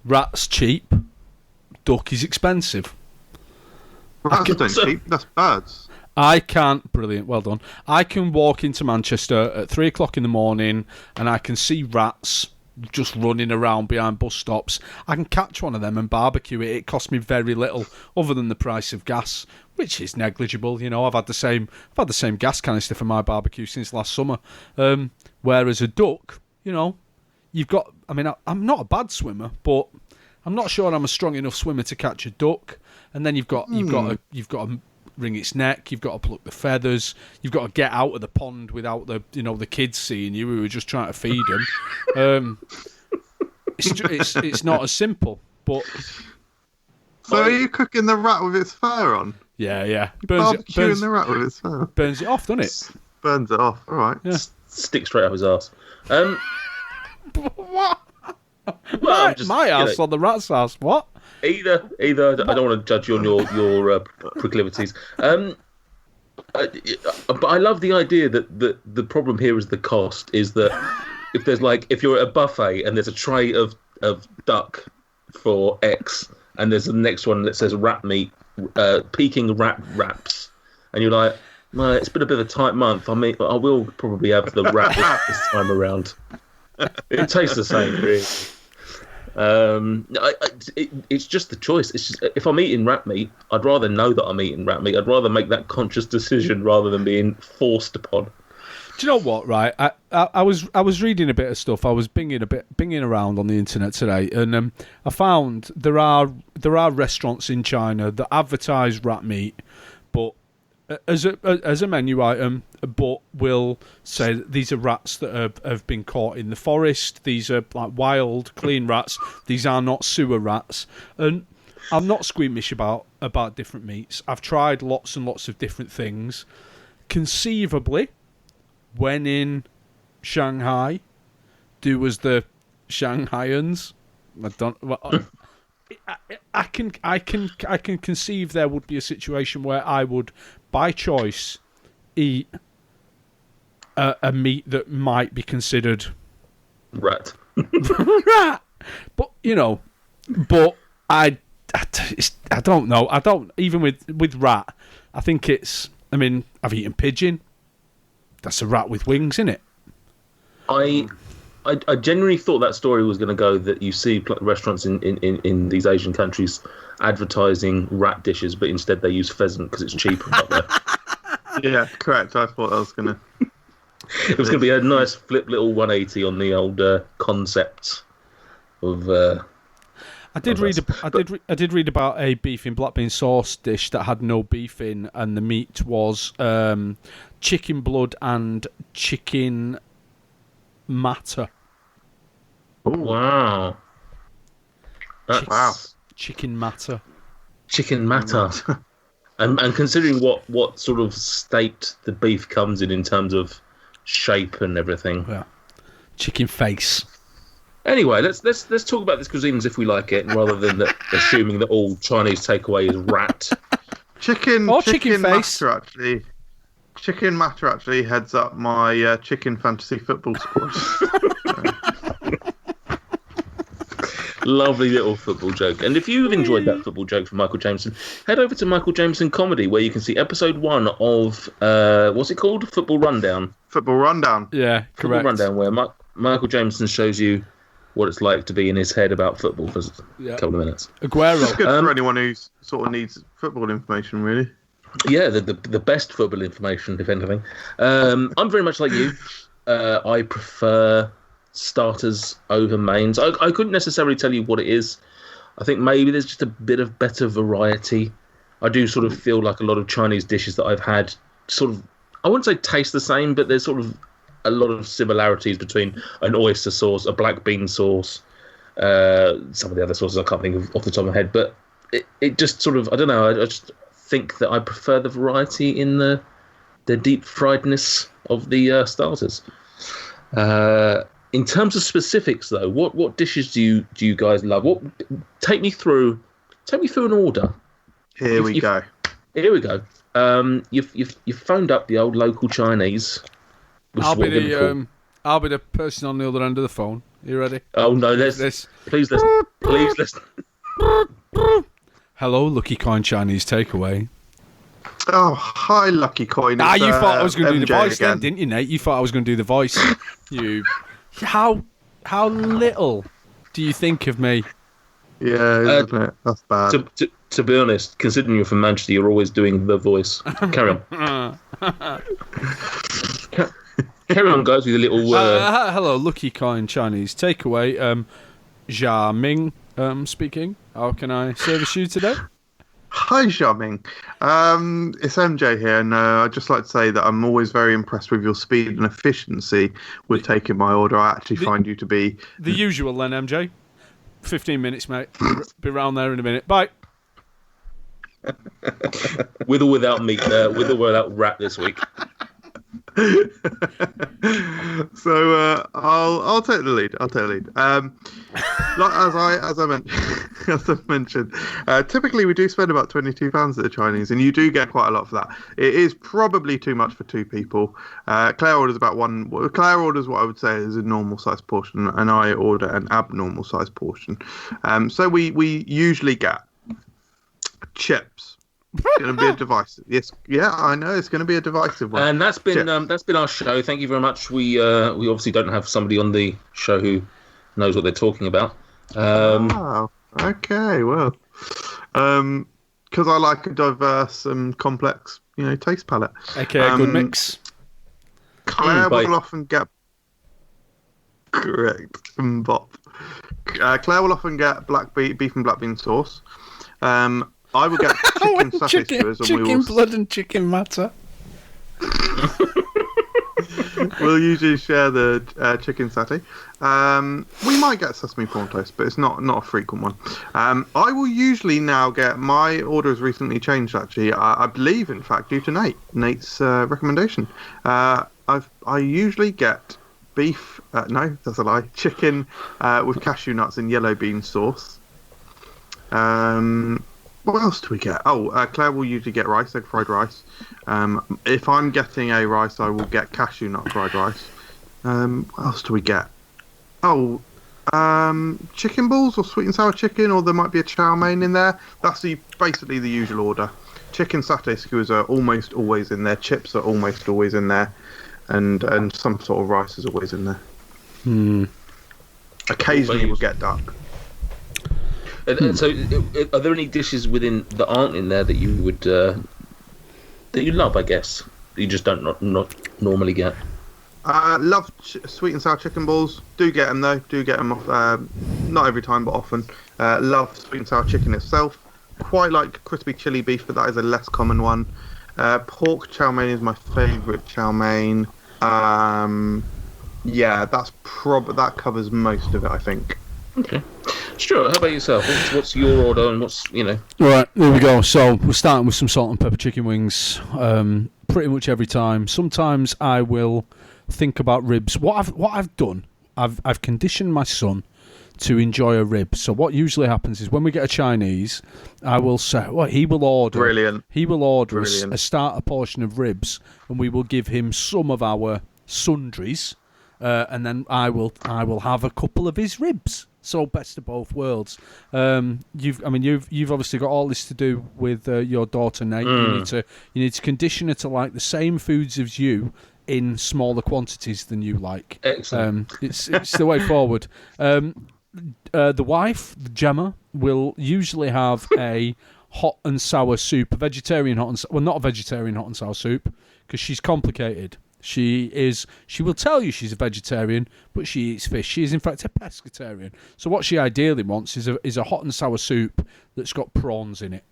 S2: rat's cheap. Duck is expensive.
S3: Rats don't cheap. That's birds.
S2: I can't. Brilliant. Well done. I can walk into Manchester at 3:00 in the morning, and I can see rats just running around behind bus stops. I can catch one of them and barbecue it. It costs me very little, other than the price of gas, which is negligible. I've had the same gas canister for my barbecue since last summer. Whereas a duck, you've got. I mean, I'm not a bad swimmer, but I'm not sure I'm a strong enough swimmer to catch a duck. And then you've got to wring its neck. You've got to pluck the feathers. You've got to get out of the pond without the kids seeing you who are just trying to feed them. It's not as simple. But
S3: so are you cooking the rat with its fur on?
S2: Yeah.
S3: Barbecuing the rat with its fur.
S2: Burns it off, doesn't it?
S3: Burns it off. All right.
S2: Yeah.
S1: stick straight up his ass.
S2: What?
S1: Well,
S2: my ass on the rat's ass. What?
S1: Either. I don't want to judge you on your proclivities. But I love the idea that the problem here is the cost. Is that if you're at a buffet and there's a tray of duck for X, and there's the next one that says rat meat, Peking rat wraps, and you're like, well, it's been a bit of a tight month. I mean, I will probably have the wrap this time around. It tastes the same, really. It's just the choice. It's just, if I'm eating rat meat, I'd rather know that I'm eating rat meat. I'd rather make that conscious decision rather than being forced upon.
S2: Do you know what? Right, I was reading a bit of stuff. I was binging around on the internet today, and I found there are restaurants in China that advertise rat meat, but as a menu item, but will say that these are rats that have been caught in the forest. These are like wild, clean rats. These are not sewer rats. And I'm not squeamish about different meats. I've tried lots and lots of different things. Conceivably, when in Shanghai, do as the Shanghaians. I can conceive there would be a situation where I would, by choice, eat a meat that might be considered
S1: rat.
S2: rat. But I don't know. I don't even with rat. I think it's. I mean, I've eaten pigeon. That's a rat with wings, isn't it?
S1: I genuinely thought that story was going to go that you see restaurants in these Asian countries advertising rat dishes, but instead they use pheasant because it's cheaper up there.
S3: Yeah, correct. I thought that was going to...
S1: It was going to be a nice flip little 180 on the old concept of...
S2: I did read about a beef in black bean sauce dish that had no beef in, and the meat was chicken blood and chicken matter.
S1: Oh, wow.
S3: Wow.
S2: Chicken matter.
S1: Chicken matter. And considering what sort of state the beef comes in terms of shape and everything.
S2: Yeah. Chicken face.
S1: Anyway, let's talk about this cuisine as if we like it, rather than assuming that all Chinese takeaway is rat.
S2: Chicken face.
S3: Matter actually. Chicken matter actually heads up my chicken fantasy football squad.
S1: Lovely little football joke. And if you've enjoyed that football joke from Michael Jameson, head over to Michael Jameson Comedy, where you can see episode 1 of what's it called? Football Rundown.
S3: Football Rundown.
S2: Yeah, correct.
S1: Football Rundown, where Michael Jameson shows you what it's like to be in his head about football for a couple of minutes.
S2: Aguero.
S3: It's good for anyone who sort of needs football information, really.
S1: Yeah, the best football information, if anything. I'm very much like you. I prefer starters over mains. I couldn't necessarily tell you what it is. I think maybe there's just a bit of better variety. I do sort of feel like a lot of Chinese dishes that I've had sort of, I wouldn't say taste the same, but there's sort of a lot of similarities between an oyster sauce, a black bean sauce, some of the other sauces I can't think of off the top of my head, but it just sort of, I don't know, I just think that I prefer the variety in the deep friedness of the starters. In terms of specifics, though, what dishes do you guys love? Take me through an order.
S3: Here we go.
S1: You've phoned up the old local Chinese.
S2: I'll be the person on the other end of the phone. You ready?
S1: Oh no! Please listen.
S2: Hello, Lucky Coin Chinese Takeaway.
S3: Oh, hi, Lucky Coin.
S2: You thought I was going to do the voice
S3: again.
S2: then, didn't you, Nate? You thought I was going to do the voice. How little do you think of me?
S3: Yeah, isn't it? That's bad.
S1: To be honest, considering you're from Manchester, you're always doing the voice. Carry on. Carry on, guys, with a little...
S3: hello,
S2: Lucky Coin Chinese Takeaway. Jia Ming speaking. How can I service you today?
S3: Hi, Xiaoming. It's MJ here, and I'd just like to say that I'm always very impressed with your speed and efficiency with taking my order. I actually find you to be...
S2: The usual then, MJ. 15 minutes, mate. Be round there in a minute. Bye.
S1: With or without meat, with or without rat this week.
S3: So I'll take the lead. As I mentioned, typically we do spend about £22 at the Chinese, and you do get quite a lot for that. It is probably too much for two people. Claire orders about one. Claire orders what I would say is a normal size portion, and I order an abnormal size portion. So we usually get chips. It's going to be a divisive. Yes, yeah, I know it's going to be a divisive one.
S1: And that's been our show. Thank you very much. We obviously don't have somebody on the show who knows what they're talking about.
S3: Oh, okay, well, because I like a diverse and complex, taste palette.
S2: Okay, a good mix.
S3: Claire will often get correct. Bop. Claire will often get beef and black bean sauce. I will get chicken satay skewers.
S2: Chicken blood and chicken matter.
S3: We'll usually share the chicken satay. We might get sesame prawn toast, but it's not a frequent one. I will usually now get, my order has recently changed actually. I believe, in fact, due to Nate's recommendation. I usually get beef. No, that's a lie. Chicken with cashew nuts and yellow bean sauce. What else do we get? Claire will usually get rice, egg fried rice. If I'm getting a rice, I will get cashew nut fried rice. What else do we get? Chicken balls or sweet and sour chicken, or there might be a chow mein in there. That's basically the usual order. Chicken satay skewers are almost always in there. Chips are almost always in there, and some sort of rice is always in there. Occasionally we'll get duck.
S1: And so, are there any dishes within that aren't in there that you would that you love? I guess that you just don't not normally get.
S3: Love sweet and sour chicken balls. Do get them though. Do get them off. Not every time, but often. Love sweet and sour chicken itself. Quite like crispy chili beef, but that is a less common one. Pork chow mein is my favourite chow mein. Yeah, that covers most of it, I think.
S1: Okay. Stuart, how about yourself? What's your order and what's,
S2: Right, there we go. So we're starting with some salt and pepper chicken wings. Pretty much every time. Sometimes I will think about ribs. What I've done, I've conditioned my son to enjoy a rib. So what usually happens is when we get a Chinese, I will say, he will order.
S3: Brilliant.
S2: He will order a starter portion of ribs, and we will give him some of our sundries, and then I will have a couple of his ribs. So best of both worlds. You've obviously got all this to do with your daughter, Nate. You need to condition her to like the same foods as you in smaller quantities than you like.
S1: Excellent.
S2: It's the way forward. The wife, Gemma, will usually have a hot and sour soup, a vegetarian hot and not a vegetarian hot and sour soup, because she's complicated. She will tell you she's a vegetarian, but she eats fish. She is in fact a pescatarian. So what she ideally wants is a hot and sour soup that's got prawns in it.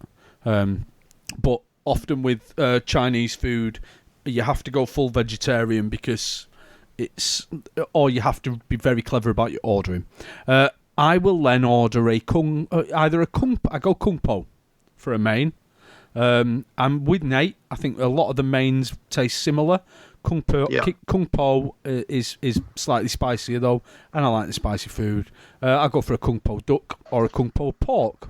S2: But often with Chinese food, you have to go full vegetarian because or you have to be very clever about your ordering. I will then order I go kung po for a main. I'm with Nate. I think a lot of the mains taste similar. Kung po is slightly spicier though, and I like the spicy food. I'll go for a kung po duck or a kung po pork.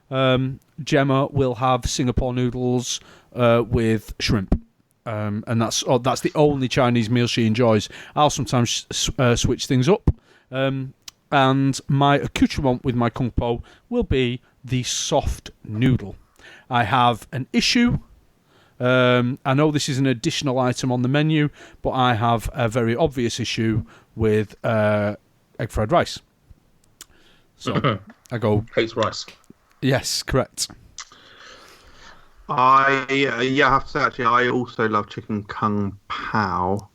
S2: Gemma will have Singapore noodles with shrimp, and that's the only Chinese meal she enjoys. I'll sometimes switch things up, and my accoutrement with my kung po will be the soft noodle. I have an issue. I know this is an additional item on the menu, but I have a very obvious issue with egg fried rice. So I go...
S1: Hates rice.
S2: Yes, correct.
S3: I have to say, actually, I also love chicken kung pao.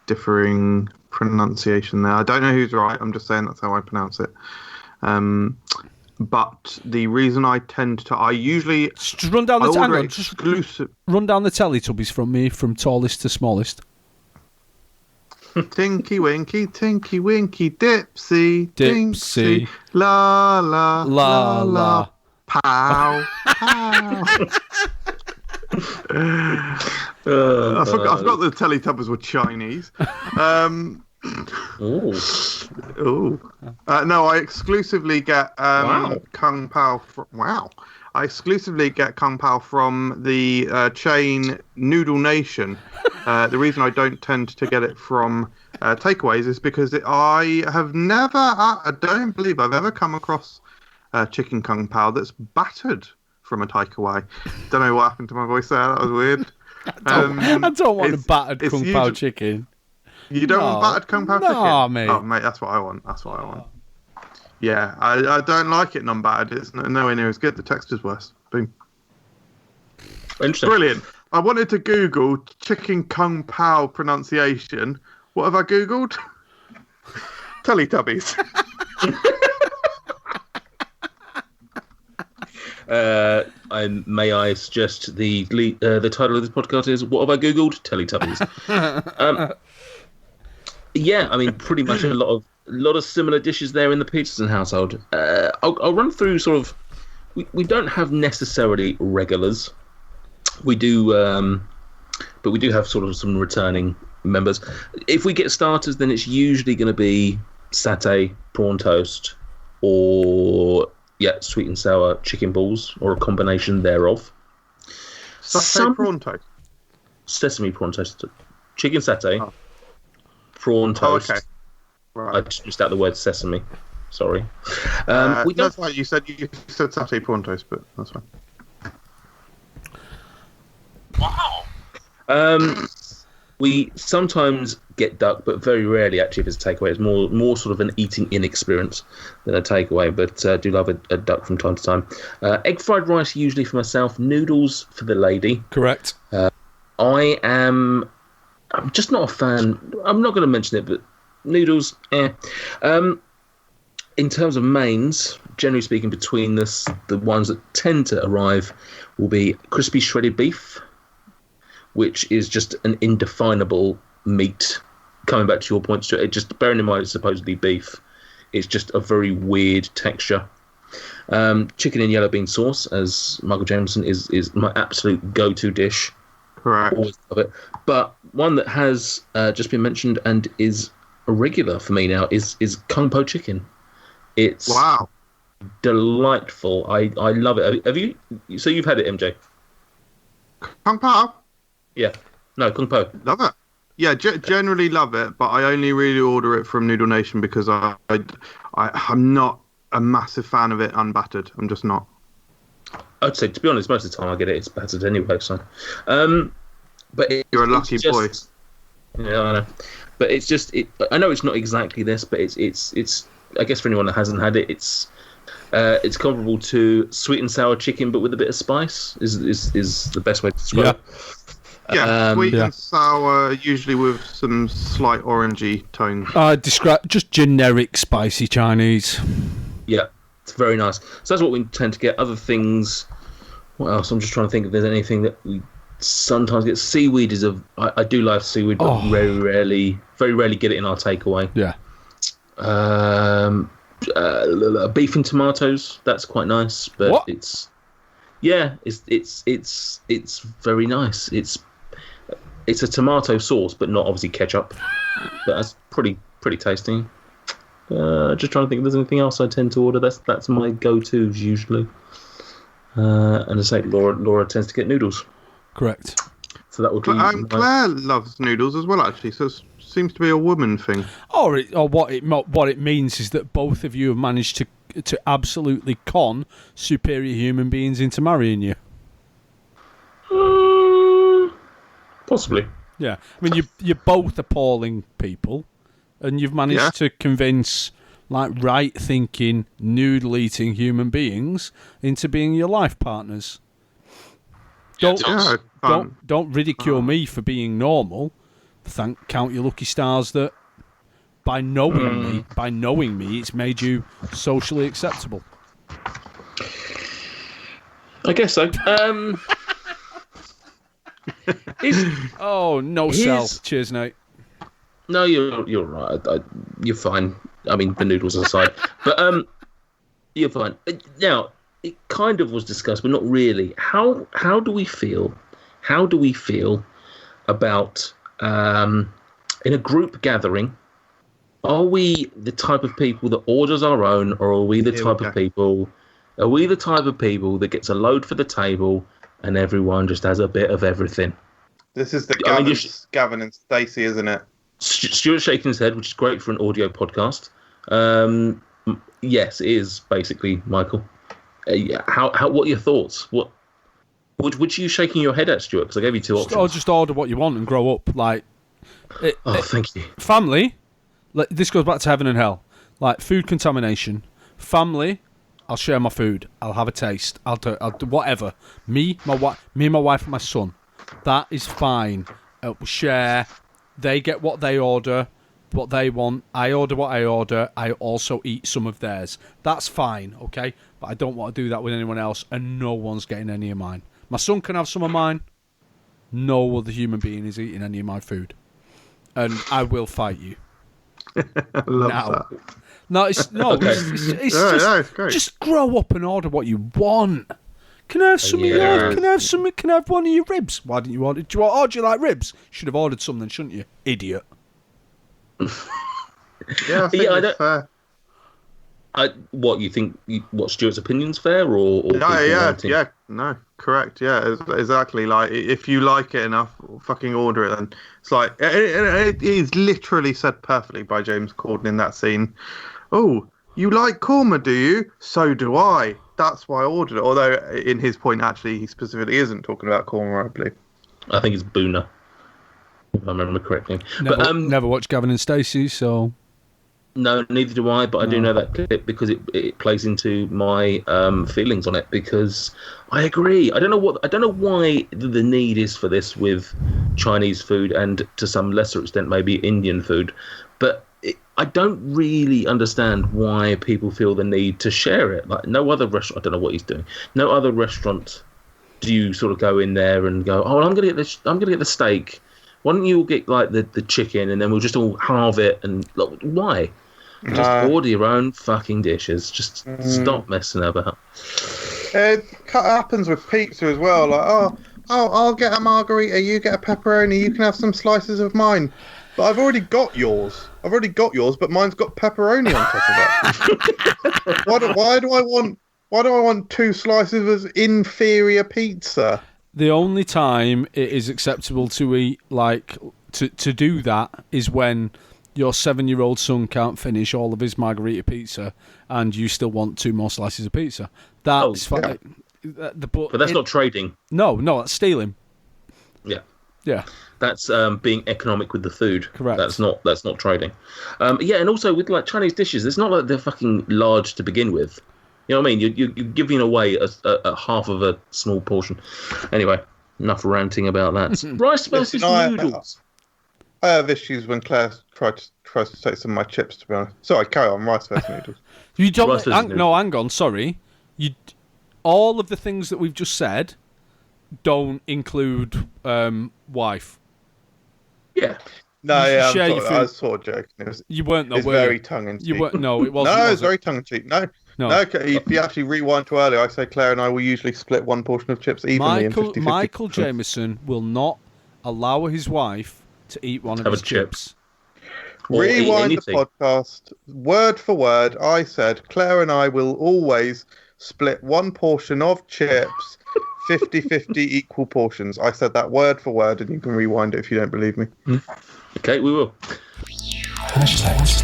S3: Differing pronunciation there. I don't know who's right. I'm just saying that's how I pronounce it. But the reason I usually
S2: just run down the
S3: exclusive.
S2: Run down the Teletubbies from me, from tallest to smallest.
S3: Tinky winky, dipsy,
S2: dipsy,
S3: la la
S2: la la,
S3: pow, pow. I forgot the Teletubbies were Chinese. No, I exclusively get Kung Pao. I exclusively get Kung Pao from the chain Noodle Nation. The reason I don't tend to get it from takeaways is because I don't believe I've ever come across chicken Kung Pao that's battered from a takeaway. Don't know what happened to my voice there. That was weird.
S2: I don't want a battered Kung Pao chicken.
S3: You don't want battered Kung Pao chicken?
S2: No, mate.
S3: Oh, mate, that's what I want. Yeah, I don't like it non-battered. It's nowhere near as good. The texture's worse. Boom.
S1: Interesting.
S3: Brilliant. I wanted to Google chicken Kung Pao pronunciation. What have I Googled? Teletubbies.
S1: May I suggest the title of this podcast is "What have I Googled? Teletubbies." Yeah, I mean, pretty much a lot of similar dishes there in the Peterson household. I'll run through sort of. We don't have necessarily regulars. We do, but we do have sort of some returning members. If we get starters, then it's usually going to be satay, prawn toast, or sweet and sour chicken balls, or a combination thereof.
S3: Satay prawn toast.
S1: Sesame prawn toast. Chicken satay. Prawn toast.
S3: Oh, okay. Right.
S1: I just missed out the word sesame. Sorry.
S3: That's right. You said satay prawn toast, but that's fine.
S1: Wow. We sometimes get duck, but very rarely actually if it's a takeaway. It's more sort of an eating in experience than a takeaway, but do love a duck from time to time. Egg fried rice usually for myself, noodles for the lady.
S2: Correct.
S1: I'm just not a fan. I'm not going to mention it, but noodles, in terms of mains, generally speaking, between this, the ones that tend to arrive will be crispy shredded beef, which is just an indefinable meat. Coming back to your point, Stuart, just bearing in mind it's supposedly beef, it's just a very weird texture. Chicken and yellow bean sauce, as Michael Jameson is my absolute go-to dish.
S3: Correct.
S1: Always love it. But one that has just been mentioned and is a regular for me now is Kung Pao chicken. It's delightful. I love it. Have you? So you've had it, MJ?
S3: Kung Pao?
S1: Yeah. No, Kung Pao.
S3: Love it. Yeah, generally love it, but I only really order it from Noodle Nation because I'm not a massive fan of it unbattered. I'm just not.
S1: I'd say, to be honest, most of the time I get it's battered anyway. So, but
S3: you're a lucky boy.
S1: Yeah, I know. But it's just, I know it's not exactly this, but it's. I guess for anyone that hasn't had it, it's comparable to sweet and sour chicken, but with a bit of spice. Is the best way to describe it.
S3: Yeah, sweet and sour, usually with some slight orangey tones.
S2: Describe just generic spicy Chinese.
S1: Yeah, it's very nice. So that's what we tend to get. Other things, what else? I'm just trying to think if there's anything that we sometimes get. Seaweed is I do like seaweed, but very rarely get it in our takeaway.
S2: Yeah.
S1: Beef and tomatoes, that's quite nice, but it's very nice. It's a tomato sauce, but not obviously ketchup. But that's pretty tasty. Just trying to think if there's anything else I tend to order. That's my go-tos usually. And I say Laura tends to get noodles.
S2: Correct.
S1: So that would be.
S3: Claire loves noodles as well, actually. So it seems to be a woman thing.
S2: Or what it means is that both of you have managed to absolutely con superior human beings into marrying you.
S1: Possibly.
S2: Yeah. I mean, you're both appalling people, and you've managed to convince right-thinking, noodle-eating human beings into being your life partners. Don't ridicule me for being normal. Count your lucky stars that by knowing me, it's made you socially acceptable.
S1: I guess so.
S2: Self. Cheers, Nate.
S1: No, you're right. You're fine. I mean, the noodles aside, but you're fine. Now, it kind of was discussed, but not really. How do we feel? How do we feel about in a group gathering. Are we the type of people that orders our own, or are we the type of people? Are we the type of people that gets a load for the table and everyone just has a bit of everything?
S3: This is the Gavin and Stacey, isn't it?
S1: Stuart shaking his head, which is great for an audio podcast. Yes, it is basically, Michael. What are your thoughts? What would you shaking your head at, Stuart? Because I gave you two options.
S2: Just order what you want and grow up.
S1: Thank you.
S2: Family. This goes back to heaven and hell. Like food contamination. Family. I'll share my food. I'll have a taste. I'll do whatever. Me, my wife, and my son. That is fine. We share. They get what they order, what they want. I order what I order. I also eat some of theirs. That's fine, okay? But I don't want to do that with anyone else, and no one's getting any of mine. My son can have some of mine. No other human being is eating any of my food. And I will fight you.
S3: I love that.
S2: No, it's just grow up and order what you want. Can I have some of yours? Can I have one of your ribs? Why didn't you order? Do you like ribs? Should have ordered something, shouldn't you, idiot?
S3: Yeah, I think it's fair.
S1: What you think? What Stuart's opinion's fair, or
S3: no, correct, yeah, exactly. Like if you like it enough, fucking order it. Then it's like it is literally said perfectly by James Corden in that scene. Oh, you like korma, do you? So do I. That's why I ordered it. Although in his point, actually, he specifically isn't talking about korma, I believe.
S1: I think it's Boona, if I remember correctly.
S2: Never watched Gavin and Stacey, so.
S1: No, neither do I, but I do know that clip because it plays into my feelings on it, because I agree. I don't know why the need is for this with Chinese food and to some lesser extent maybe Indian food, but I don't really understand why people feel the need to share it. Like no other restaurant, I don't know what he's doing. No other restaurant do you sort of go in there and go, oh, I'm gonna get the steak. Why don't you all get like the chicken and then we'll just all halve it? And like, why? Just order your own fucking dishes. Just stop messing about.
S3: It happens with pizza as well. Like, oh, I'll get a margarita, you get a pepperoni, you can have some slices of mine. But I've already got yours, but mine's got pepperoni on top of it. Why do I want two slices of inferior pizza?
S2: The only time it is acceptable to eat, like, to do that is when your 7-year-old son can't finish all of his margarita pizza and you still want 2 more slices of pizza. That's fine.
S1: Yeah. But that's not trading.
S2: No, that's stealing.
S1: Yeah.
S2: Yeah.
S1: That's being economic with the food.
S2: Correct.
S1: That's not trading. And also with like Chinese dishes, it's not like they're fucking large to begin with. You know what I mean? You're giving away a half of a small portion. Anyway, enough ranting about that. Rice versus noodles.
S3: I have issues when Claire tries to take some of my chips, to be honest. Sorry, carry on. Rice versus noodles.
S2: You don't. Hang on. Sorry. All of the things that we've just said don't include wife.
S3: Yeah. No, yeah, I was sort of joking.
S2: You weren't, though,
S3: were you? Very tongue-in-cheek.
S2: You weren't. No, it wasn't.
S3: No, it was very tongue-in-cheek. No. If you actually rewind to earlier, I say Claire and I will usually split one portion of chips evenly in 50-50.
S2: Michael Jameson will not allow his wife to eat one of his chips.
S3: Rewind the podcast. Word for word, I said Claire and I will always split one portion of chips 50-50 equal portions. I said that word for word, and you can rewind it if you don't believe me.
S1: Okay, we will.
S6: Hashtags,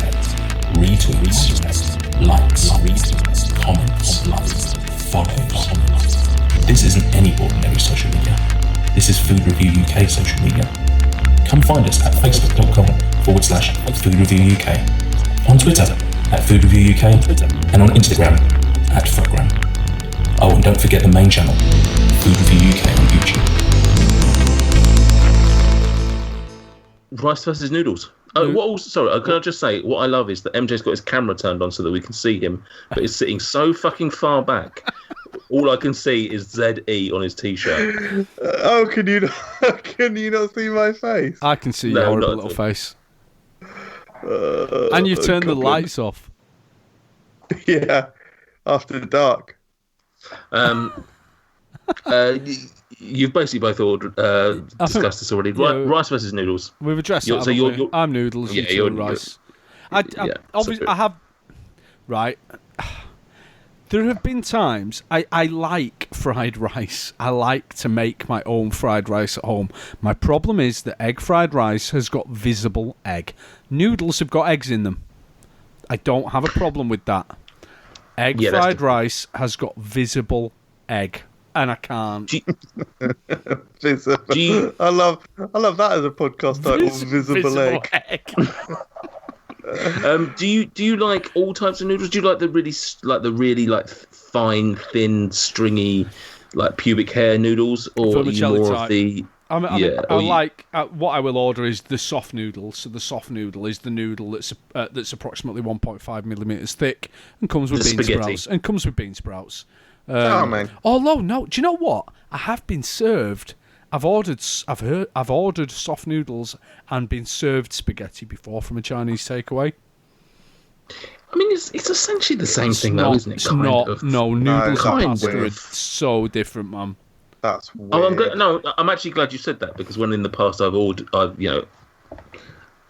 S6: retweets, likes, comments, follows. This isn't any ordinary social media. This is Food Review UK social media. Come find us at facebook.com/Food Review UK, on Twitter @Food Review UK, and on Instagram @FRUKgram. Oh, and don't forget the main channel, Food Review UK on YouTube.
S1: Rice versus noodles. Sorry, can I just say, what I love is that MJ's got his camera turned on so that we can see him, but he's sitting so fucking far back. All I can see is ZE on his t-shirt.
S3: Oh, can you not see my face?
S2: I can see your horrible little face. And you've turned the lights off.
S3: Yeah, after dark.
S1: You've basically both discussed this already. Rice versus noodles.
S2: We've addressed that. I'm noodles.
S1: Yeah,
S2: you're rice. Obviously, I have. Right. There have been times I like fried rice. I like to make my own fried rice at home. My problem is that egg fried rice has got visible egg. Noodles have got eggs in them. I don't have a problem with that. Egg fried rice has got visible egg, and I can't.
S3: I love that as a podcast title. Visible egg.
S1: Do you like all types of noodles? Do you like the really fine, thin, stringy, like pubic hair noodles, or are you more
S2: type.
S1: Of the?
S2: What I will order is the soft noodle. So the soft noodle is the noodle that's approximately 1.5 millimeters thick and comes with bean sprouts. Although no, do you know what? I have been served. I've ordered soft noodles and been served spaghetti before from a Chinese takeaway.
S1: I mean, it's essentially the same thing, though, isn't it?
S2: Noodles and pasta are so different, man.
S3: That's weird.
S1: I'm actually glad you said that, because when in the past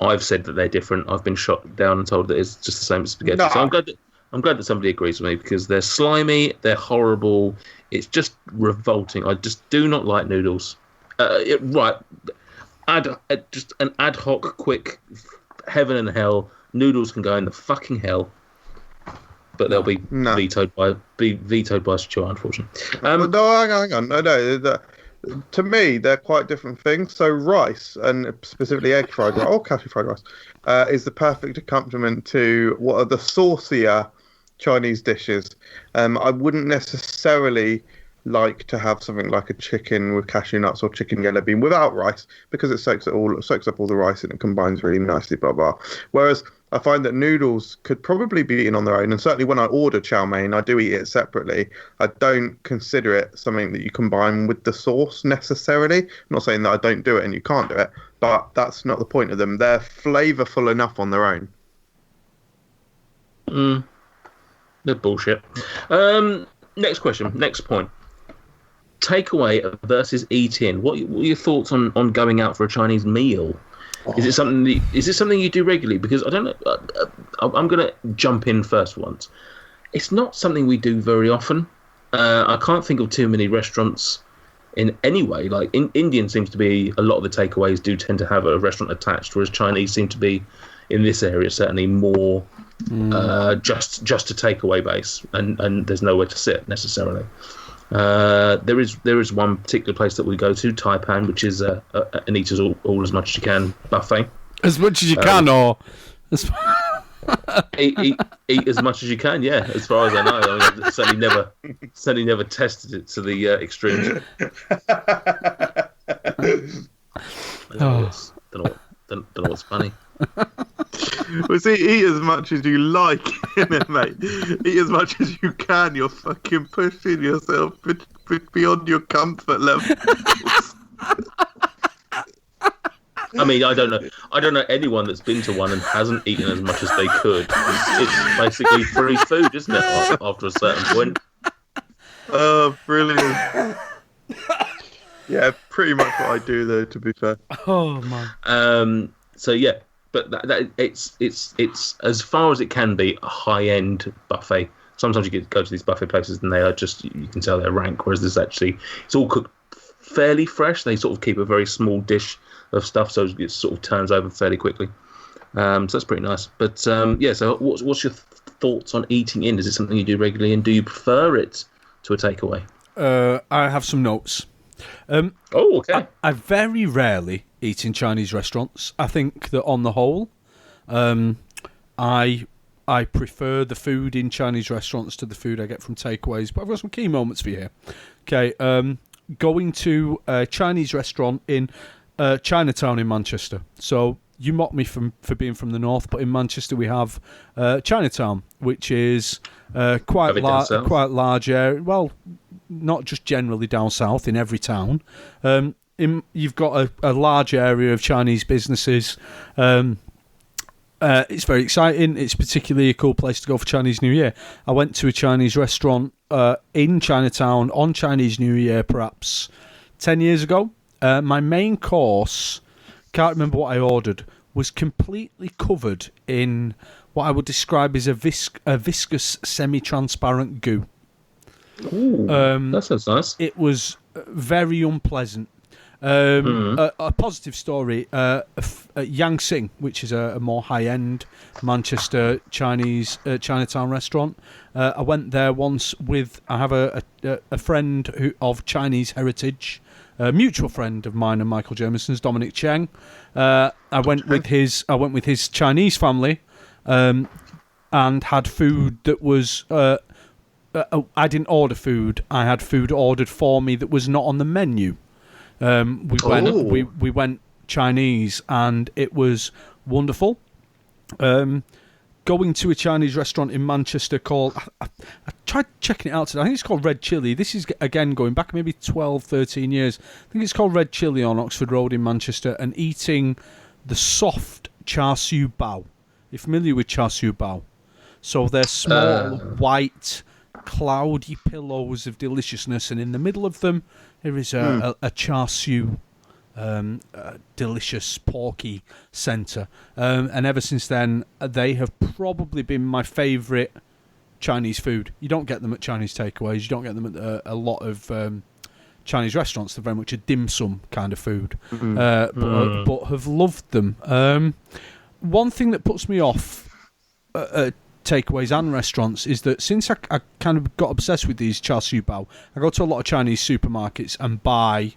S1: I've said that they're different. I've been shot down and told that it's just the same as spaghetti. No. So I'm glad that somebody agrees with me, because they're slimy, they're horrible. It's just revolting. I just do not like noodles. Just an ad hoc, quick, heaven and hell. Noodles can go in the fucking hell, but they'll be vetoed by Stuart, unfortunately.
S3: Hang on. No. To me, they're quite different things. So rice, and specifically egg fried rice or cashew fried rice, is the perfect accompaniment to what are the saucier Chinese dishes. I wouldn't necessarily like to have something like a chicken with cashew nuts or chicken yellow bean without rice, because it soaks up all the rice and it combines really nicely, blah blah. Whereas I find that noodles could probably be eaten on their own, and certainly when I order chow mein, I do eat it separately. I don't consider it something that you combine with the sauce necessarily. I'm not saying that I don't do it and you can't do it, but that's not the point of them. They're flavourful enough on their own.
S1: They're bullshit. Next question. Next point. Takeaway versus eat in. What are your thoughts on going out for a Chinese meal? Is it something you do regularly? Because I don't know. I'm going to jump in first once. It's not something we do very often. I can't think of too many restaurants in any way. Like Indian seems to be, a lot of the takeaways do tend to have a restaurant attached, whereas Chinese seem to be, in this area, certainly more just a takeaway base, and there's nowhere to sit necessarily. There is one particular place that we go to, Taipan, which is an eat all as much as you can buffet.
S2: As much as you can, or
S1: eat as much as you can. Yeah, as far as I know. I mean, I've certainly never tested it to the extremes. I don't know what's funny.
S3: Well, see, eat as much as you like, innit, mate? Eat as much as you can. You're fucking pushing yourself beyond your comfort level.
S1: I mean, I don't know anyone that's been to one and hasn't eaten as much as they could. It's basically free food, isn't it? After a certain point.
S3: Oh, brilliant! Yeah, pretty much what I do, though. To be fair.
S2: Oh man.
S1: So yeah. But it's as far as it can be a high-end buffet. Sometimes you go to these buffet places and they are just, you can tell they're rank, whereas this actually, it's all cooked fairly fresh. They sort of keep a very small dish of stuff, so it sort of turns over fairly quickly. So that's pretty nice. But so what's your thoughts on eating in? Is it something you do regularly, and do you prefer it to a takeaway?
S2: I have some notes.
S1: Okay.
S2: I very rarely eat in Chinese restaurants. I think that on the whole, I prefer the food in Chinese restaurants to the food I get from takeaways. But I've got some key moments for you here. Okay, going to a Chinese restaurant in Chinatown in Manchester. So you mock me for being from the north, but in Manchester we have Chinatown, which is quite large area. Well, not just generally down south, in every town. You've got a large area of Chinese businesses. It's very exciting. It's particularly a cool place to go for Chinese New Year. I went to a Chinese restaurant in Chinatown on Chinese New Year perhaps 10 years ago. My main course, can't remember what I ordered, was completely covered in what I would describe as a viscous semi-transparent goo.
S1: Ooh, that sounds nice.
S2: It was very unpleasant. A positive story, Yangsing, which is a more high-end Manchester Chinese Chinatown restaurant. I went there once I have a friend of Chinese heritage, a mutual friend of mine and Michael Jamieson's, Dominic Cheng. I went with his Chinese family, and had food that was. I didn't order food. I had food ordered for me that was not on the menu. We went Chinese, and it was wonderful. Going to a Chinese restaurant in Manchester called... I tried checking it out today. I think it's called Red Chili. This is, again, going back maybe 12, 13 years. I think it's called Red Chili on Oxford Road in Manchester, and eating the soft char siu bao. You're familiar with char siu bao? So they're small, white, cloudy pillows of deliciousness, and in the middle of them there is a char siu, delicious porky centre, and ever since then they have probably been my favourite Chinese food. You don't get them at Chinese takeaways, you don't get them at a lot of Chinese restaurants. They're very much a dim sum kind of food, but have loved them. One thing that puts me off takeaways and restaurants is that since I kind of got obsessed with these char siu bao, I go to a lot of Chinese supermarkets and buy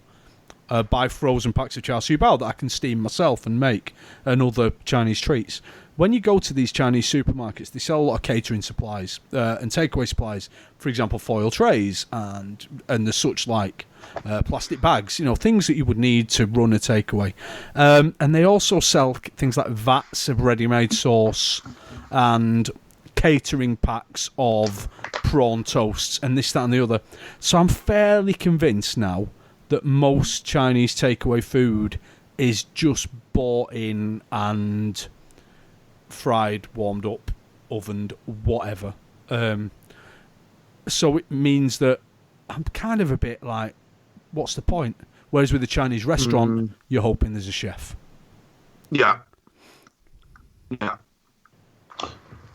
S2: frozen packs of char siu bao that I can steam myself and make, and other Chinese treats. When you go to these Chinese supermarkets, they sell a lot of catering supplies and takeaway supplies. For example, foil trays and the such like, plastic bags, things that you would need to run a takeaway. And they also sell things like vats of ready-made sauce and catering packs of prawn toasts and this, that and the other. So I'm fairly convinced now that most Chinese takeaway food is just bought in and fried, warmed up, ovened, whatever. So it means that I'm kind of a bit like, what's the point? Whereas with a Chinese restaurant, you're hoping there's a chef.
S3: Yeah.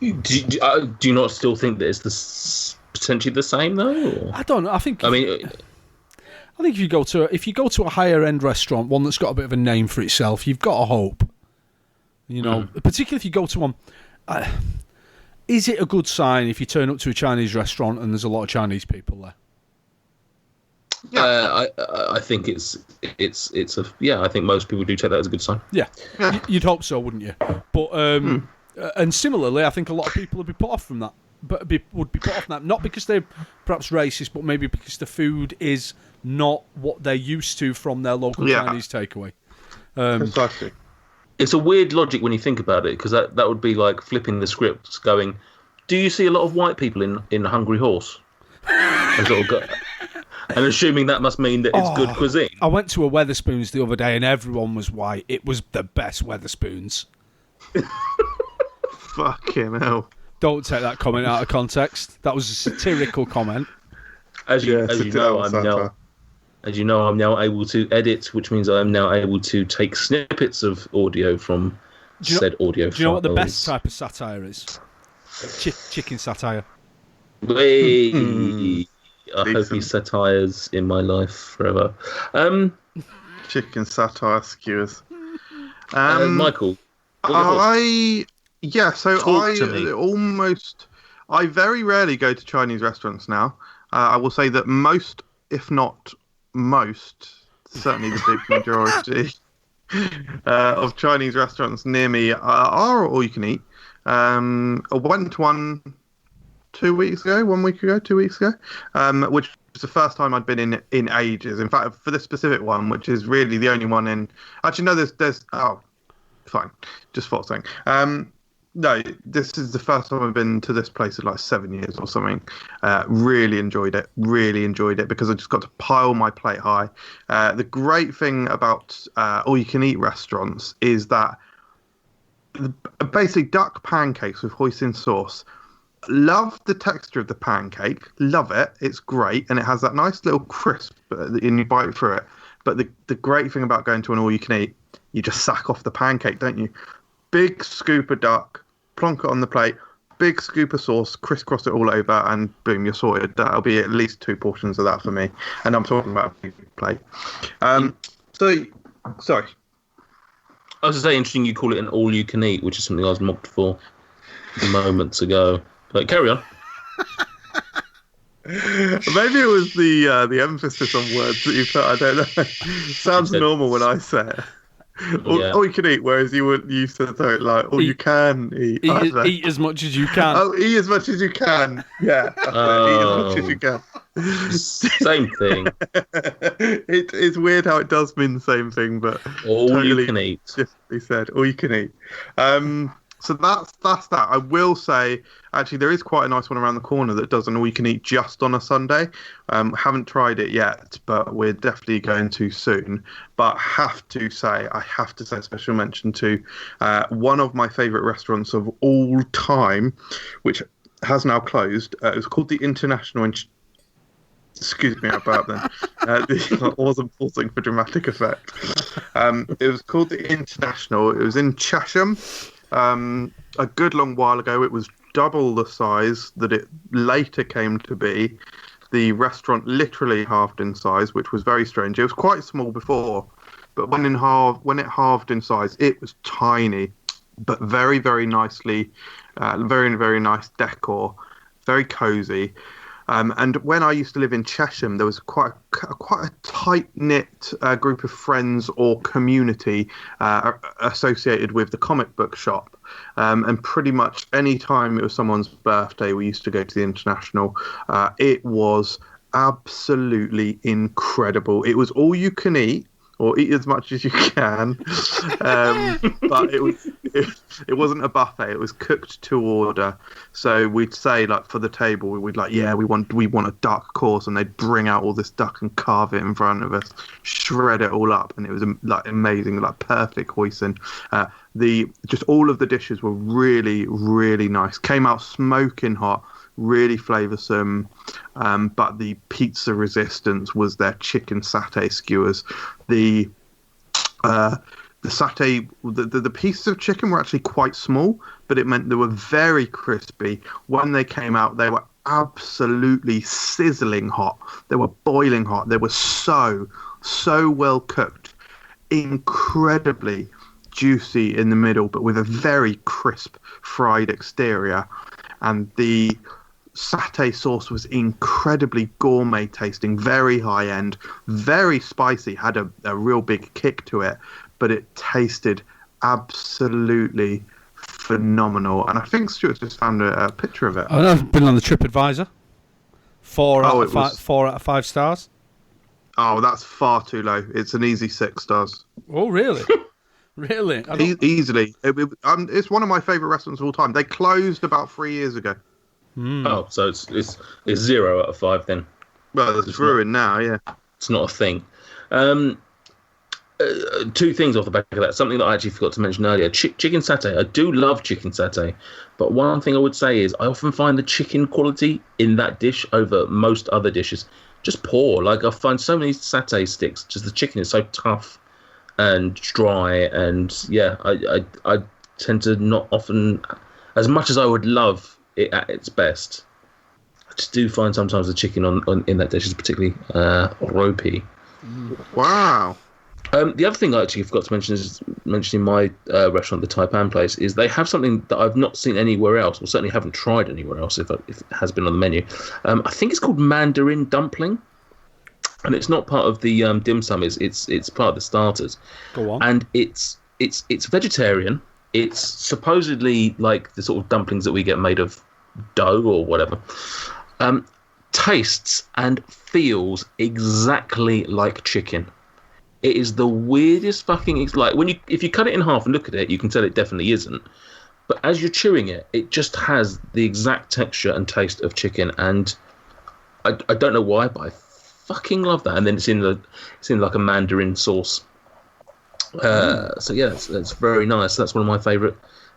S1: Do you not still think that it's potentially the same though? Or?
S2: I don't know. I think if you go to a higher end restaurant, one that's got a bit of a name for itself, you've got a hope. Particularly if you go to one. Is it a good sign if you turn up to a Chinese restaurant and there's a lot of Chinese people there?
S1: Yeah, I think it's I think most people do take that as a good sign.
S2: Yeah. You'd hope so, wouldn't you? But and similarly, I think a lot of people would be put off from that. Would be put off from that, not because they're perhaps racist, but maybe because the food is not what they're used to from their local Chinese takeaway.
S3: Precisely.
S1: It's a weird logic when you think about it, because that would be like flipping the scripts, going, "Do you see a lot of white people in Hungry Horse?" And assuming that must mean that it's good cuisine.
S2: I went to a Wetherspoons the other day and everyone was white. It was the best Wetherspoons.
S3: Fucking hell.
S2: Don't take that comment out of context. That was a satirical comment.
S1: As you know, I'm now able to edit, which means I am now able to take snippets of audio from said audio files.
S2: Do you know what the best type of satire is? Chicken satire.
S1: I hope he satires in my life forever.
S3: Chicken satire skewers.
S1: Michael,
S3: I very rarely go to Chinese restaurants now. I will say that most, if not most, certainly the big majority of Chinese restaurants near me are all you can eat. I went to one 2 weeks ago, 1 week ago, 2 weeks ago, which was the first time I'd been in ages. In fact, for this specific one, which is really the only one in... Actually, no, there's... Oh, fine. Just thought saying. No, this is the first time I've been to this place in like 7 years or something. Really enjoyed it because I just got to pile my plate high. The great thing about all-you-can-eat restaurants is that basically duck pancakes with hoisin sauce. Love the texture of the pancake. Love it. It's great, and it has that nice little crisp, and you bite through it. But the great thing about going to an all-you-can-eat, you just sack off the pancake, don't you? Big scoop of duck, plonk it on the plate. Big scoop of sauce, crisscross it all over, and boom, you're sorted. That'll be at least 2 portions of that for me. And I'm talking about a big plate. Sorry.
S1: I was going to say, interesting you call it an all-you-can-eat, which is something I was mocked for moments ago. But carry on.
S3: Maybe it was the emphasis on words that you put. I don't know. Sounds normal when I say it. All you can eat, whereas you said something like, all you can eat.
S2: Eat as much as you can.
S3: Oh, eat as much as you can. Yeah, eat as much as you can.
S1: Same thing.
S3: It's weird how it does mean the same thing, but
S1: all
S3: totally
S1: you can eat.
S3: He said, all you can eat. So that's that. I will say, actually, there is quite a nice one around the corner that does an all-you-can-eat just on a Sunday. Haven't tried it yet, but we're definitely going to soon. But I have to say a special mention to one of my favourite restaurants of all time, which has now closed. It was called the International. Excuse me, I burped then. I wasn't pausing for dramatic effect. It was called the International. It was in Chesham. A good long while ago. It was double the size that it later came to be. The restaurant literally halved in size, which was very strange. It was quite small before, but when it halved in size, it was tiny, but very, very nicely, very, very nice decor, very cozy. And when I used to live in Chesham, there was quite a tight-knit group of friends or community associated with the comic book shop. And pretty much any time it was someone's birthday, we used to go to the International. It was absolutely incredible. It was all you can eat, or eat as much as you can. But it wasn't a buffet. It was cooked to order. So we'd say, like, for the table, we'd like, yeah, we want a duck course, and they'd bring out all this duck and carve it in front of us, shred it all up, and it was like amazing, like perfect hoisin. Just all of the dishes were really, really nice. Came out smoking hot. Really flavoursome, but the pizza resistance was their chicken satay skewers. The satay, the pieces of chicken were actually quite small, but it meant they were very crispy. When they came out, they were absolutely sizzling hot. They were boiling hot. They were so well cooked, incredibly juicy in the middle, but with a very crisp fried exterior. And the satay sauce was incredibly gourmet tasting, very high end, very spicy, had a real big kick to it, but it tasted absolutely phenomenal. And I think Stuart just found a picture of it.
S2: I've been on the TripAdvisor. 4 out of 5 stars.
S3: Oh, that's far too low. It's an easy 6 stars.
S2: Oh, really? Really?
S3: Easily. It's one of my favourite restaurants of all time. They closed about 3 years ago.
S1: Oh, so it's 0 out of 5 then.
S3: Well, it's ruined now, yeah.
S1: It's not a thing. 2 things off the back of that. Something that I actually forgot to mention earlier. Chicken satay. I do love chicken satay. But one thing I would say is I often find the chicken quality in that dish over most other dishes just poor. Like, I find so many satay sticks, just the chicken is so tough and dry. And, yeah, I tend to not often, as much as I would love it at its best, I just do find sometimes the chicken in that dish is particularly ropey.
S3: Wow.
S1: The other thing I actually forgot to mention is mentioning my restaurant, the Taipan place, is they have something that I've not seen anywhere else, or certainly haven't tried anywhere else if it has been on the menu. I think it's called Mandarin dumpling, and it's not part of the dim sum. It's part of the starters.
S2: Go on.
S1: And it's vegetarian. It's supposedly like the sort of dumplings that we get made of dough or whatever. Tastes and feels exactly like chicken. It is the weirdest fucking... like if you cut it in half and look at it, you can tell it definitely isn't. But as you're chewing it, it just has the exact texture and taste of chicken. And I don't know why, but I fucking love that. And then it's in like a Mandarin sauce. So yeah, that's very nice. That's one of my favourite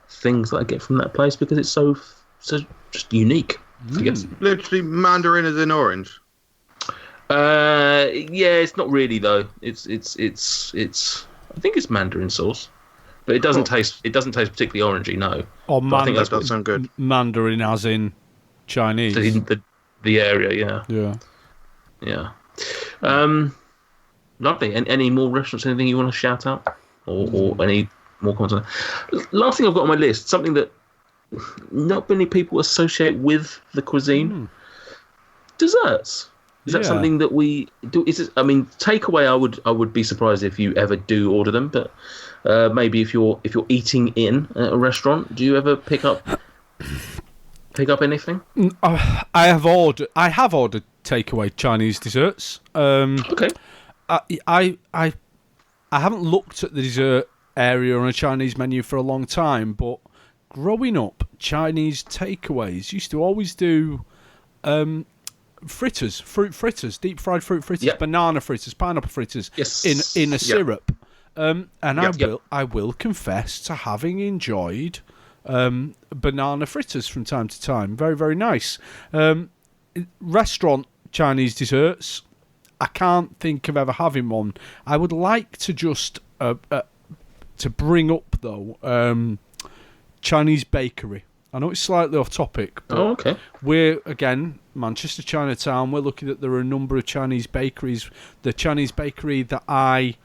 S1: things that I get from that place because it's so just unique. I guess.
S3: Literally, mandarin is in orange.
S1: Yeah, it's not really though. It's. I think it's mandarin sauce, but it doesn't taste. It doesn't taste particularly orangey. No.
S2: Or
S1: I think
S3: That does sound good.
S2: Mandarin, as in Chinese.
S1: The area, yeah.
S2: Yeah.
S1: Lovely. And any more restaurants? Anything you want to shout out, or any more comments on that? Last thing I've got on my list, something that not many people associate with the cuisine. Desserts. Is that something that we do? Takeaway. I would be surprised if you ever do order them, but maybe if you're eating in at a restaurant, do you ever pick up anything?
S2: I have ordered takeaway Chinese desserts.
S1: Okay.
S2: I haven't looked at the dessert area on a Chinese menu for a long time, but growing up, Chinese takeaways used to always do fruit fritters, deep fried fruit fritters, banana fritters, pineapple fritters in a syrup. I will confess to having enjoyed banana fritters from time to time. Very, very nice. Restaurant Chinese desserts, I can't think of ever having one. I would like to just to bring up though Chinese bakery. I know it's slightly off topic, but we're, again, Manchester, Chinatown. We're looking at there are a number of Chinese bakeries. The Chinese bakery that I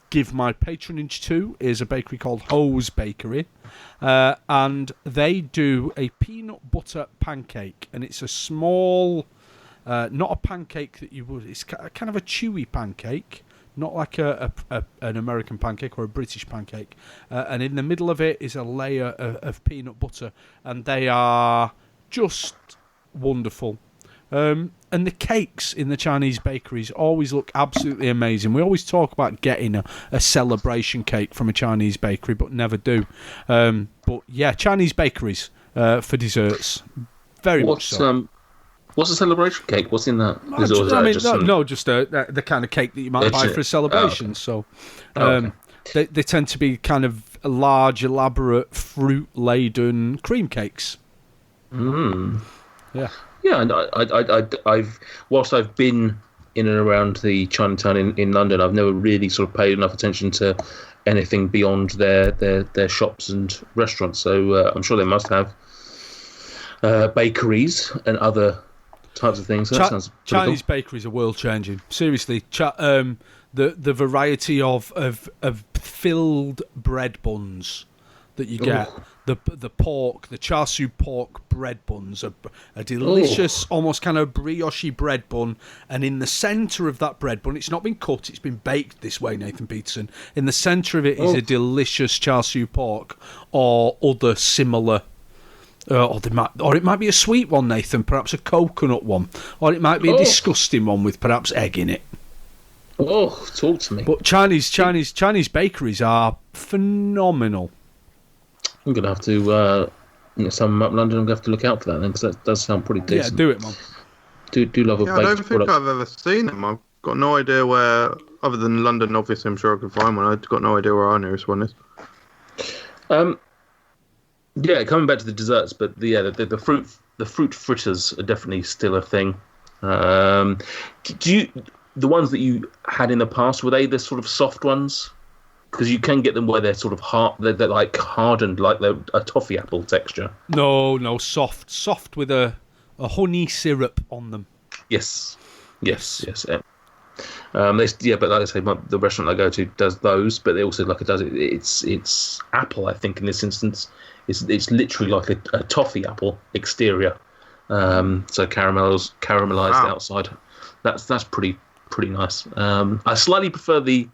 S2: give my patronage to is a bakery called Ho's Bakery. And they do a peanut butter pancake. And it's a small, not a pancake that you would, it's kind of a chewy pancake. Not like an American pancake or a British pancake. And in the middle of it is a layer of peanut butter. And they are just wonderful. And the cakes in the Chinese bakeries always look absolutely amazing. We always talk about getting a celebration cake from a Chinese bakery, but never do. But yeah, Chinese bakeries for desserts. Very much so.
S1: What's a celebration cake? What's in that?
S2: Just the kind of cake that you might buy for a celebration. So they tend to be kind of large, elaborate, fruit-laden cream cakes. Yeah.
S1: Yeah, and I've whilst I've been in and around the Chinatown in London, I've never really sort of paid enough attention to anything beyond their shops and restaurants. So I'm sure they must have bakeries and other types of things. So that sounds
S2: Chinese
S1: cool.
S2: bakeries are world changing. Seriously, the variety of filled bread buns that you get. The pork, the char siu pork bread buns are a delicious, almost kind of brioche bread bun, and in the centre of that bread bun, it's not been cut, it's been baked this way, Nathan Peterson. In the centre of it is a delicious char siu pork or other similar. Or it might be a sweet one, Nathan, perhaps a coconut one, or it might be a disgusting one with perhaps egg in it.
S1: Oh, talk to me.
S2: But Chinese bakeries are phenomenal.
S1: I'm gonna have to next time I'm up in London, I'm gonna have to look out for that then, because that does sound pretty decent.
S2: Yeah, do it, man.
S1: Do love a baked
S3: I don't think
S1: product.
S3: I've ever seen them. I've got no idea where, other than London. Obviously, I'm sure I could find one. I've got no idea where our nearest one is.
S1: Yeah, coming back to the desserts, but the fruit fritters are definitely still a thing. The ones that you had in the past, were they the sort of soft ones? Because you can get them where they're sort of hard, they're like hardened, like they're a toffee apple texture.
S2: No, soft with a honey syrup on them.
S1: Yes. But like I say, the restaurant I go to does those, but they also it's apple. I think in this instance, it's literally like a toffee apple exterior, so caramelized outside. That's pretty nice. I slightly prefer the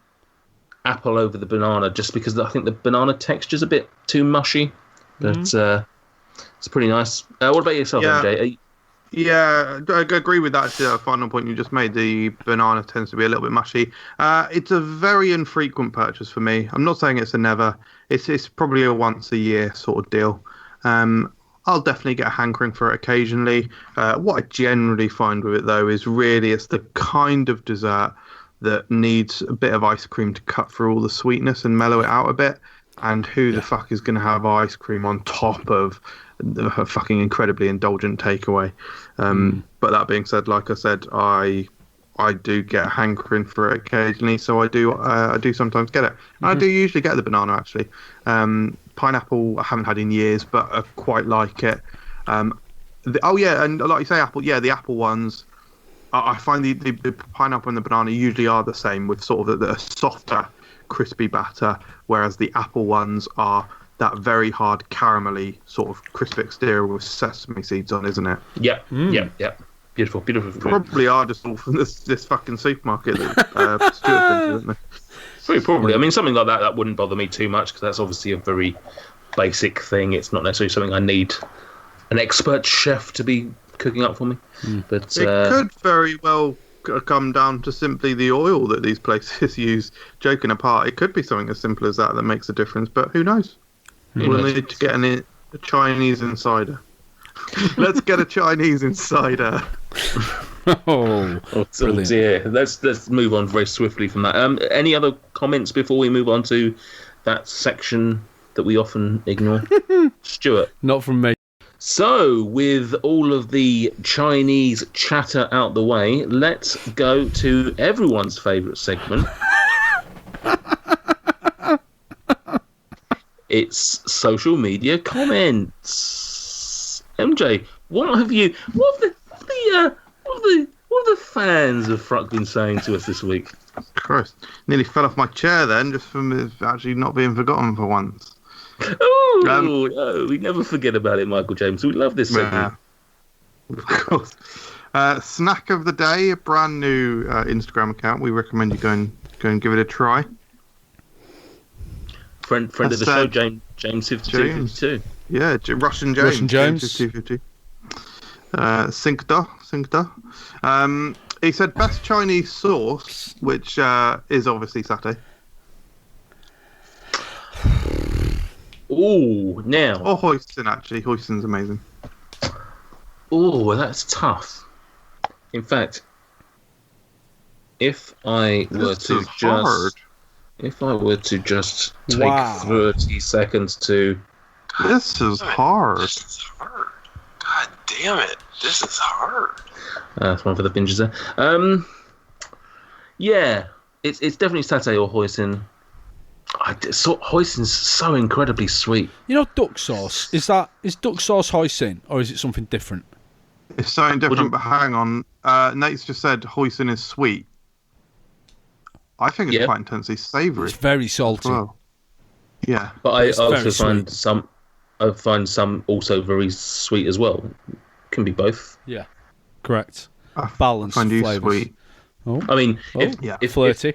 S1: apple over the banana, just because I think the banana texture's a bit too mushy, but it's pretty nice. What about yourself, MJ?
S3: Yeah, I agree with that. The final point you just made, the banana tends to be a little bit mushy. It's a very infrequent purchase for me. I'm not saying it's a never. It's probably a once a year sort of deal. I'll definitely get a hankering for it occasionally. What I generally find with it, though, is really it's the kind of dessert that needs a bit of ice cream to cut through all the sweetness and mellow it out a bit. And who the fuck is going to have ice cream on top of a fucking incredibly indulgent takeaway? But that being said, like I said, I do get a hankering for it occasionally, so I do sometimes get it. And I do usually get the banana, actually. Pineapple I haven't had in years, but I quite like it. And like you say, apple. Yeah, the apple ones. I find the pineapple and the banana usually are the same, with sort of a softer, crispy batter, whereas the apple ones are that very hard caramelly sort of crisp exterior with sesame seeds on, isn't it?
S1: Yeah, yeah. Beautiful food.
S3: Probably are just all from this fucking supermarket that Stuart brings, isn't they?
S1: Very probably. I mean, something like that wouldn't bother me too much, because that's obviously a very basic thing. It's not necessarily something I need an expert chef to be cooking up for me. But
S3: it could very well come down to simply the oil that these places use. Joking apart, it could be something as simple as that makes a difference, but who knows? We'll need to get a Chinese insider. Let's get a Chinese insider.
S2: Oh,
S1: dear. Let's move on very swiftly from that. Any other comments before we move on to that section that we often ignore? Stuart?
S2: Not from me.
S1: So, with all of the Chinese chatter out the way, let's go to everyone's favourite segment. It's social media comments. MJ, what have the fans of FRUK been saying to us this week?
S3: Christ, nearly fell off my chair then, just from it actually not being forgotten for once.
S1: No, we never forget about it, Michael James. We love this segment.
S3: Yeah, of course. Snack of the day, a brand new Instagram account. We recommend you go and give it a try.
S1: Friend of the show, James 5252.
S3: Yeah, Russian James. 5252. Sinkda. He said best Chinese sauce, which is obviously satay.
S1: Oh, now.
S3: Or hoisin, actually. Hoisin's amazing.
S1: Oh, that's tough. In fact, if I were to just take 30 seconds to...
S3: This is hard.
S7: This is hard. God damn it. This is hard.
S1: That's one for the bingers there. Yeah, it's definitely satay or hoisin. Hoisin's so incredibly sweet.
S2: You know, duck sauce. Is duck sauce hoisin, or is it something different?
S3: It's something different, but hang on. Nate's just said hoisin is sweet. I think it's quite intensely savoury.
S2: It's very salty.
S3: Well. Yeah.
S1: But I also find some also very sweet as well. Can be both.
S2: Yeah. Correct. Balanced flavours.
S1: Oh. I mean, if
S2: flirty.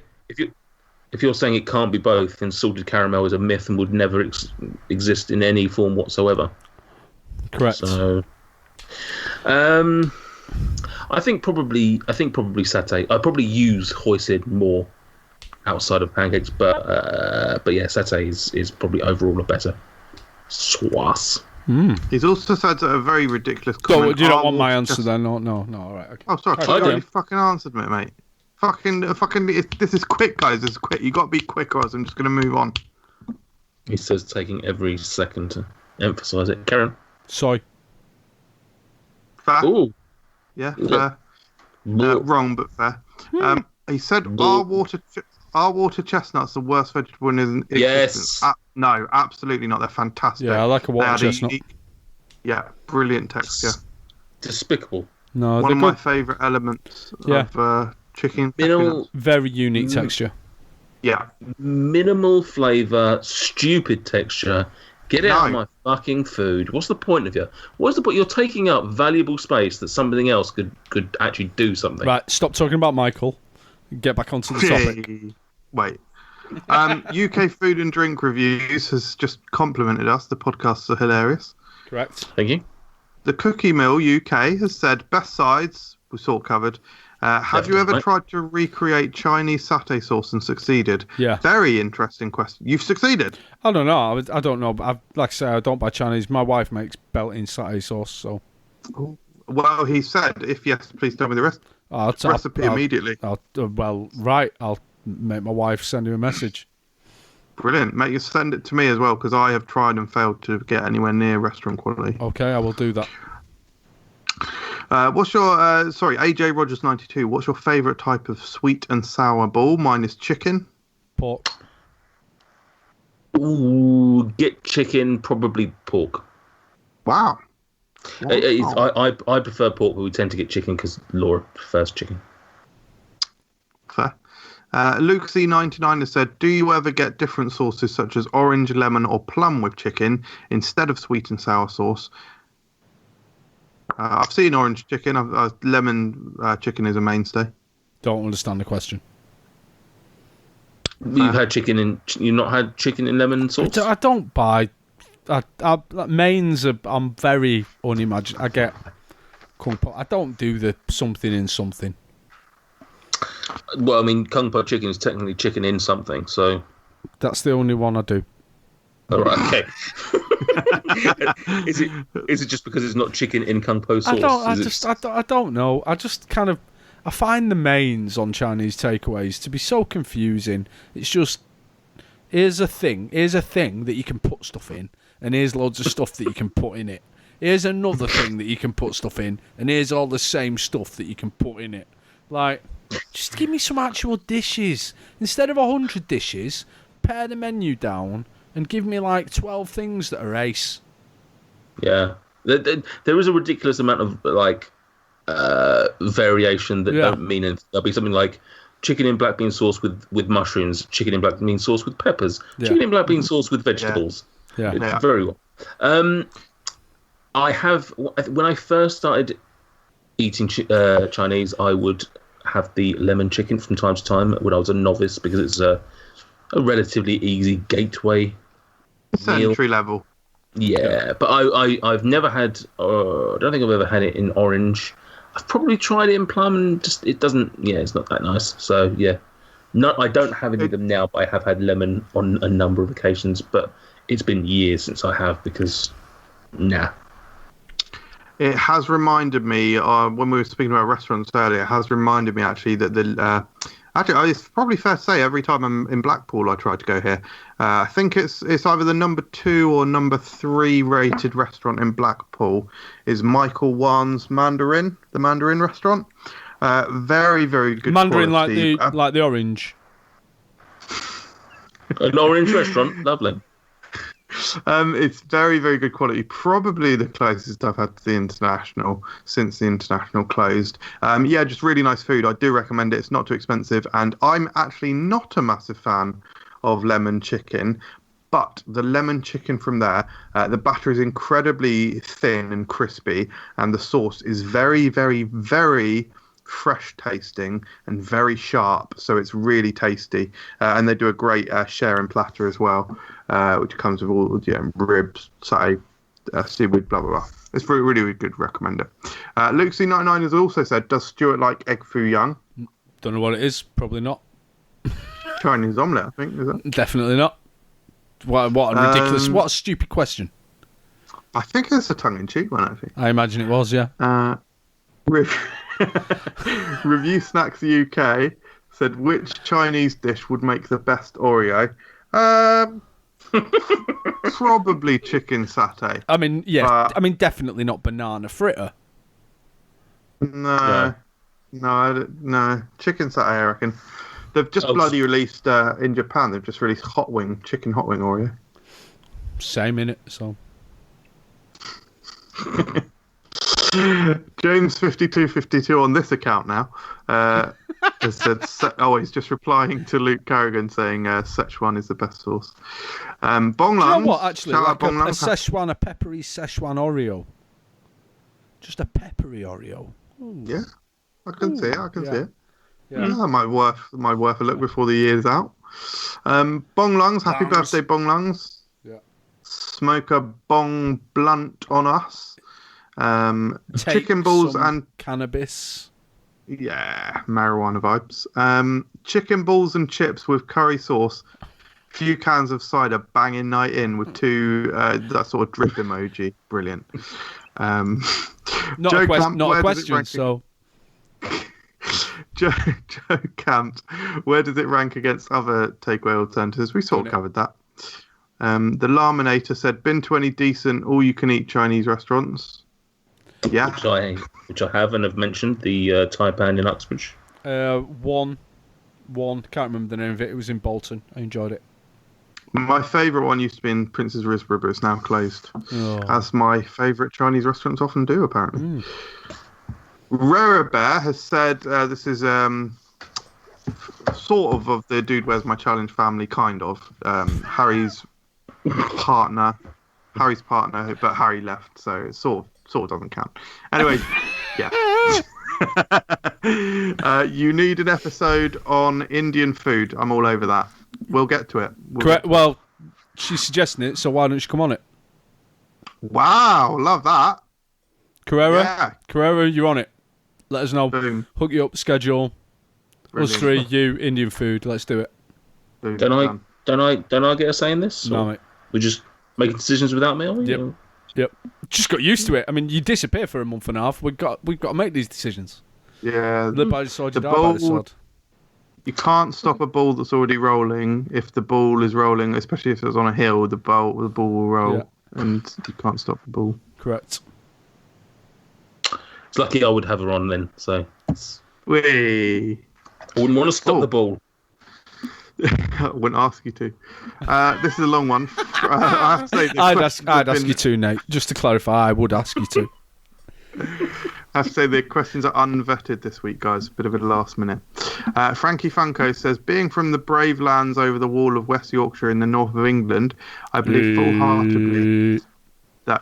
S1: If you're saying it can't be both, then salted caramel is a myth and would never exist in any form whatsoever.
S2: Correct.
S1: So, I think probably satay. I probably use hoisin more outside of pancakes, but yeah, satay is probably overall a better sauce.
S3: He's also said a very ridiculous comment.
S2: You don't want my answer then? No. All right. Okay.
S3: Oh, sorry. I already fucking answered it, mate. Fucking, this is quick, guys. This is quick. You got to be quick, or else I'm just going to move on.
S1: He says taking every second to emphasise it. Karen?
S2: Soy.
S3: Fair.
S1: Ooh.
S3: Yeah, fair. Wrong, but fair. He said, are water chestnuts the worst vegetable in existence?
S1: Yes.
S3: No, absolutely not. They're fantastic.
S2: Yeah, I like a water chestnut.
S3: Brilliant texture.
S1: Despicable.
S2: No,
S3: one of my favourite elements of chicken.
S2: Very unique texture.
S3: Yeah.
S1: Minimal flavour, stupid texture. Get out of my fucking food. What's the point of you? What's the point? You're taking up valuable space that something else could actually do something.
S2: Right, stop talking about Michael. Get back onto the topic.
S3: Wait. UK Food and Drink Reviews has just complimented us. The podcasts are hilarious.
S2: Correct.
S1: Thank you.
S3: The Cookie Mill UK has said best sides, we sort of covered. Have you ever tried to recreate Chinese satay sauce and succeeded?
S2: Yeah.
S3: Very interesting question. You've succeeded?
S2: I don't know. I don't know. But like I say, I don't buy Chinese. My wife makes belting satay sauce, so.
S3: Well, he said, if yes, please tell me the recipe immediately.
S2: I'll make my wife send you a message.
S3: Brilliant. Mate, you send it to me as well, because I have tried and failed to get anywhere near restaurant quality.
S2: Okay, I will do that.
S3: What's your AJ Rogers 92? What's your favourite type of sweet and sour ball? Mine is chicken.
S2: Pork.
S1: Ooh, get chicken, probably pork.
S3: Wow.
S1: I prefer pork, but we tend to get chicken because Laura prefers chicken.
S3: Fair. Luke C99 has said, do you ever get different sauces such as orange, lemon or plum with chicken instead of sweet and sour sauce? I've seen orange chicken. Lemon chicken is a mainstay.
S2: Don't understand the question.
S1: You've had chicken in... You've not had chicken in lemon sauce?
S2: I don't buy... mains are... I'm very unimaginative. I get... Kung Po. I don't do the something in something.
S1: Well, I mean, Kung Po chicken is technically chicken in something, so...
S2: That's the only one I do.
S1: All right, okay. Is it just because it's not chicken in Kung Po sauce?
S2: I don't know. I just kind of... I find the mains on Chinese takeaways to be so confusing. It's just... Here's a thing that you can put stuff in, and here's loads of stuff that you can put in it. Here's another thing that you can put stuff in, and here's all the same stuff that you can put in it. Like, just give me some actual dishes. Instead of 100 dishes, pare the menu down and give me like 12 things that are ace.
S1: Yeah. There is a ridiculous amount of, like, variation that don't mean anything. There'll be something like chicken in black bean sauce with mushrooms, chicken in black bean sauce with peppers, chicken in black bean sauce with vegetables.
S2: Yeah.
S1: Very well. When I first started eating Chinese, I would have the lemon chicken from time to time when I was a novice, because it's a relatively easy gateway meal.
S3: Entry level.
S1: Yeah, but I've never had... I don't think I've ever had it in orange. I've probably tried it in plum, and just it doesn't... Yeah, it's not that nice. So, yeah. I don't have any of them now, but I have had lemon on a number of occasions. But it's been years since I have, because... Nah.
S3: It has reminded me, when we were speaking about restaurants earlier, it has reminded me actually that actually, it's probably fair to say every time I'm in Blackpool, I try to go here. I think it's either the number 2 or number 3 rated restaurant in Blackpool is Michael Juan's Mandarin, the Mandarin restaurant. Very, very good
S2: Mandarin
S3: quality.
S2: like the orange.
S1: An orange restaurant, lovely.
S3: It's very, very good quality. Probably the closest I've had to the International since the International closed. Just really nice food. I do recommend it. It's not too expensive. And I'm actually not a massive fan of lemon chicken, but the lemon chicken from there, the batter is incredibly thin and crispy, and the sauce is very, very, very fresh tasting and very sharp, so it's really tasty. And they do a great sharing platter as well, which comes with all ribs, satay, seaweed, blah blah blah. It's really, really good. Recommend it. Luke C99 has also said, does Stuart like egg foo young?
S2: Don't know what it is. Probably not.
S3: Chinese omelette, I think, is it?
S2: Definitely not. What a ridiculous, what a stupid question.
S3: I think it's a tongue-in-cheek one, actually.
S2: I imagine it was, yeah.
S3: Review Snacks UK said, which Chinese dish would make the best Oreo? Probably chicken satay.
S2: I mean, definitely not banana fritter.
S3: No. Chicken satay, I reckon. They've just bloody released, in Japan, they've just released chicken hot wing Oreo.
S2: Same in it, so...
S3: James 5252 on this account now has said, he's just replying to Luke Carrigan saying Szechuan is the best sauce. Bong Lang.
S2: You know what, actually? Like a Szechuan, a peppery Szechuan Oreo. Just a peppery Oreo. Ooh.
S3: Yeah, I can see it. See it.
S2: Yeah.
S3: That might worth a look before the year's out. Bong Lungs, happy birthday, Bong Lungs.
S2: Yeah.
S3: Smoke a bong blunt on us. Chicken balls and
S2: cannabis.
S3: Yeah, marijuana vibes. Chicken balls and chips with curry sauce. Few cans of cider, banging night in with 2 that sort of drip emoji. Brilliant.
S2: Not a question. So
S3: Joe Camp, where does it rank against other takeaway alternatives? We sort of covered that. The Laminator said, been to any decent all-you-can-eat Chinese restaurants? Yeah.
S1: Which I have and have mentioned, the Taipan in Uxbridge.
S2: One. Can't remember the name of it. It was in Bolton. I enjoyed it.
S3: My favourite one used to be in Prince's Risborough, but it's now closed.
S2: Oh.
S3: As my favourite Chinese restaurants often do, apparently. Rara Bear has said, this is sort of the Dude Where's My Challenge family, kind of. Harry's partner, but Harry left, so it sort of doesn't count. Anyway, yeah. You need an episode on Indian food. I'm all over that. We'll get to it.
S2: Correct. Well, she's suggesting it, so why don't you come on it?
S3: Wow, love that.
S2: Carrera, you're on it. Let us know.
S3: Boom.
S2: Hook you up, schedule.
S3: Brilliant.
S2: Us three, you, Indian food. Let's do it.
S3: Boom.
S1: Don't I get a say in this?
S2: No, mate.
S1: We're just making decisions without me, are we?
S2: Yep. Just got used to it. I mean, you disappear for a month and a half. We've got to make these decisions.
S3: Yeah.
S2: Live by the sword, you die by the sword.
S3: You can't stop a ball that's already rolling. If the ball is rolling, especially if it's on a hill, the ball will roll, and you can't stop the ball.
S2: Correct.
S1: It's lucky I would have her on then, so.
S3: Whee!
S1: I wouldn't want to stop the ball.
S3: I wouldn't ask you to. This is a long one. I have to say,
S2: I'd ask you to, Nate. Just to clarify, I would ask you to.
S3: I have to say the questions are unvetted this week, guys. A bit of a last minute. Frankie Funko says, being from the brave lands over the wall of West Yorkshire in the north of England, I believe full-heartedly that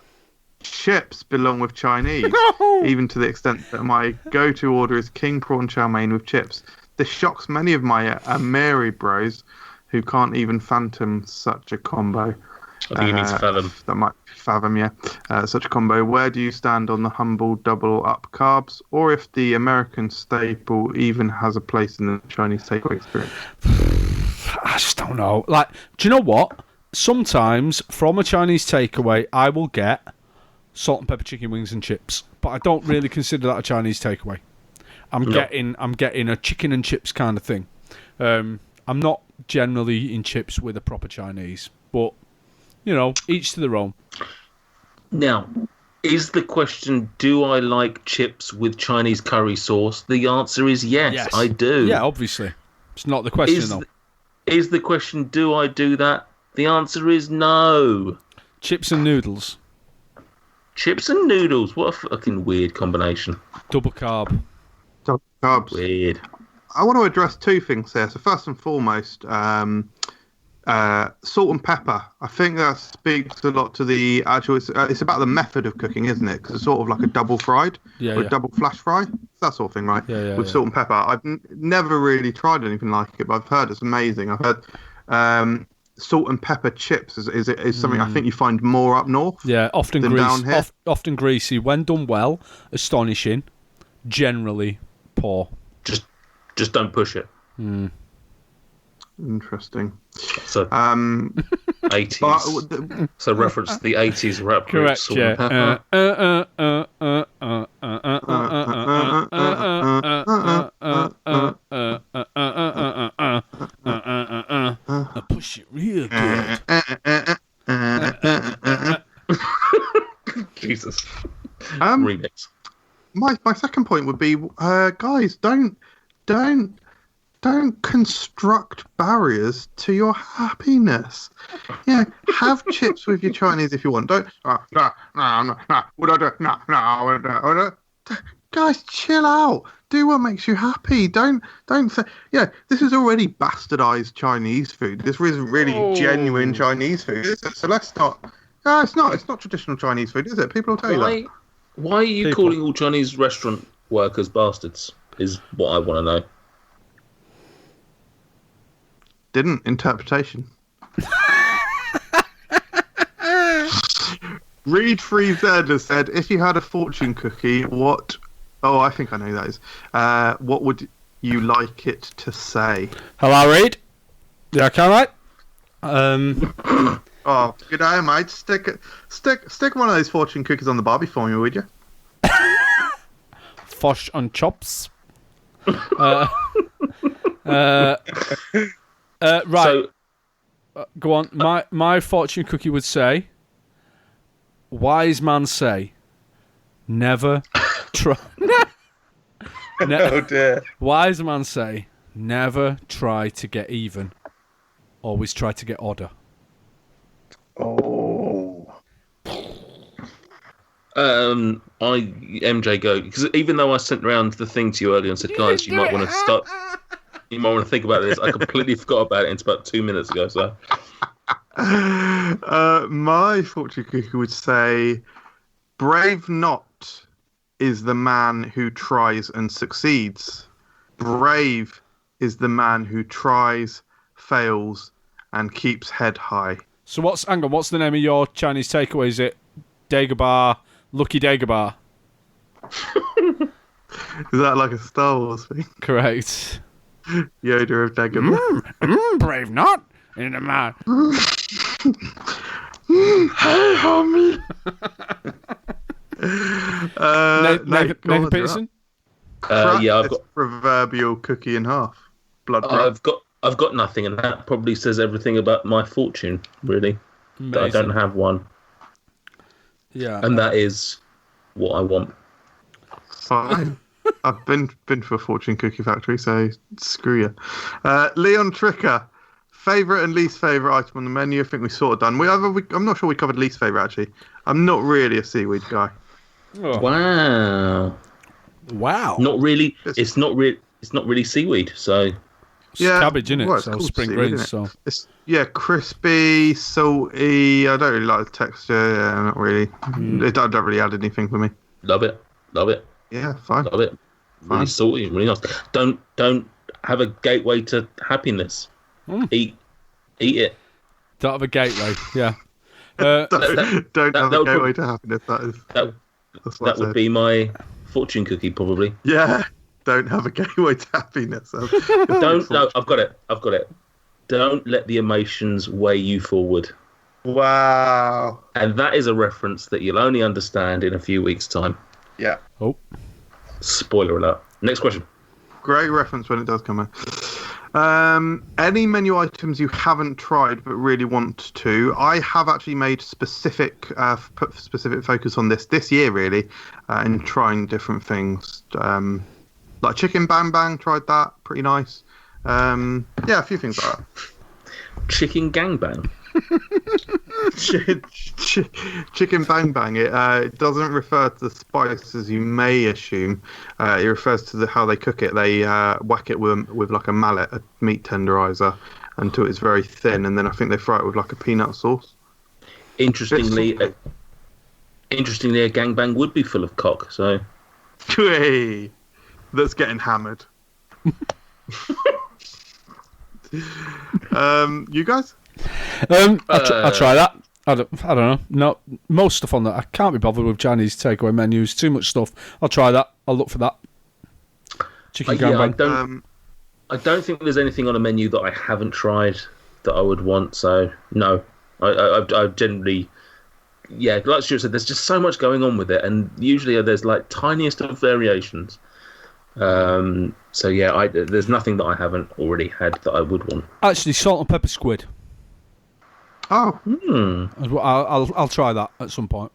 S3: chips belong with Chinese, even to the extent that my go-to order is king prawn chow mein with chips. This shocks many of my Mary bros who can't even fathom such a combo.
S1: I think it means fathom.
S3: That might fathom, yeah. Such a combo. Where do you stand on the humble double up carbs, or if the American staple even has a place in the Chinese takeaway experience?
S2: I just don't know. Like, do you know what? Sometimes from a Chinese takeaway, I will get salt and pepper chicken wings and chips, but I don't really consider that a Chinese takeaway. I'm getting a chicken and chips kind of thing. I'm not generally eating chips with a proper Chinese, but you know, each to their own.
S1: Now, is the question, do I like chips with Chinese curry sauce? The answer is yes. I do.
S2: Yeah, obviously. It's not the question, though.
S1: Is the question, do I do that? The answer is no.
S2: Chips and noodles.
S1: Chips and noodles? What a fucking weird combination.
S2: Double carb.
S3: Double carbs.
S1: Weird.
S3: I want to address two things here. So first and foremost, salt and pepper. I think that speaks a lot to the actual. It's about the method of cooking, isn't it? Because it's sort of like a double fried, or a double flash fry. It's that sort of thing, right? With salt and pepper. I've never really tried anything like it, but I've heard it's amazing. I've heard salt and pepper chips is something I think you find more up north.
S2: Yeah, often
S3: than down here.
S2: Often greasy. When done well, astonishing. Generally poor.
S1: Just don't push it.
S3: Interesting.
S1: So, 80s. So reference the 80s rap group.
S2: Correct, yeah. I push it real good.
S1: Jesus.
S3: Remix. My second point would be, guys, don't construct barriers to your happiness. Yeah, have chips with your Chinese if you want. Don't. Guys, chill out. Do what makes you happy. Don't say. Yeah, this is already bastardized Chinese food. This isn't really genuine Chinese food, is it? So let's not. No, it's not. It's not traditional Chinese food, is it? People will tell you that.
S1: Why are you calling all Chinese restaurant workers bastards? Is what I want to know.
S3: Didn't interpretation. Reed Freezer has said, if you had a fortune cookie, what? Oh, I think I know who that is. What would you like it to say?
S2: Hello, Reed. Yeah, can I?
S3: Oh, good day, mate. Stick one of those fortune cookies on the barbie for me, would you?
S2: Fosh on chops. Right.
S1: So,
S2: Go on. My fortune cookie would say, wise man say, never try.
S3: Oh dear.
S2: Wise man say, never try to get even. Always try to get odder.
S3: Oh.
S1: MJ go, because even though I sent around the thing to you earlier and said, guys, you might want to start. You might want to think about this. I completely forgot about it. It's about 2 minutes ago. So,
S3: my fortune cookie would say, brave not is the man who tries and succeeds. Brave is the man who tries, fails, and keeps head high.
S2: So what's the name of your Chinese takeaway? Is it Dagobah, Lucky Dagobah?
S3: Is that like a Star Wars thing?
S2: Correct.
S3: Yoda of Dagobah.
S2: Brave not in the man.
S3: Hey, homie.
S2: Nathan Peterson?
S1: yeah, I've
S3: this
S1: got
S3: proverbial cookie in half. Blood broth.
S1: I've got nothing, and that probably says everything about my fortune, really. That I don't have one,
S2: Yeah.
S1: and that is what I want.
S3: Fine. I've been to a fortune cookie factory, so screw you. Leon Tricker, favourite and least favourite item on the menu. I think we sort of done. I'm not sure we covered least favourite actually. I'm not really a seaweed guy.
S2: Oh.
S1: Wow. Not really. It's not really seaweed. So
S2: It's cabbage, isn't it?
S3: Well, it's
S2: so
S3: called
S2: spring
S3: seaweed,
S2: greens.
S3: isn't
S2: So
S3: it? It's crispy, salty. I don't really like the texture. Yeah, not really. It don't really add anything for me.
S1: love it.
S3: Yeah, fine.
S1: Love it. Really salty, really nice. Don't have a gateway to happiness. Eat it.
S2: don't have a gateway. Yeah.
S3: Don't have
S1: that
S3: a
S1: would
S3: gateway to happiness.
S1: That would be my fortune cookie, probably.
S3: Yeah, don't have a gateway to happiness.
S1: I've got it. Don't let the emotions weigh you forward.
S3: Wow.
S1: And that is a reference that you'll only understand in a few weeks' time.
S3: Yeah.
S2: Oh.
S1: Spoiler alert. Next question.
S3: Great reference when it does come in. Any menu items you haven't tried but really want to? I have actually made put specific focus on this year, really, in trying different things. Like chicken bang bang, tried that. Pretty nice. Yeah, a few things like that.
S1: Chicken gangbang.
S3: Chicken bang bang. It doesn't refer to the spice as you may assume. It refers to how they cook it. They whack it with like a mallet, a meat tenderizer, until it's very thin, and then I think they fry it with like a peanut sauce.
S1: Interestingly, a gangbang would be full of cock. So,
S3: Hey, that's getting hammered. You guys?
S2: I'll try that. I don't know. No, most stuff on that. I can't be bothered with Chinese takeaway menus. Too much stuff. I'll try that. I'll look for that. Chicken gangbang.
S1: I don't think there's anything on a menu that I haven't tried that I would want. So no, I generally, like Stuart said, there's just so much going on with it, and usually there's like tiniest of variations. So yeah, there's nothing that I haven't already had that I would want.
S2: Actually, salt and pepper squid.
S3: Oh.
S2: I'll try that at some point.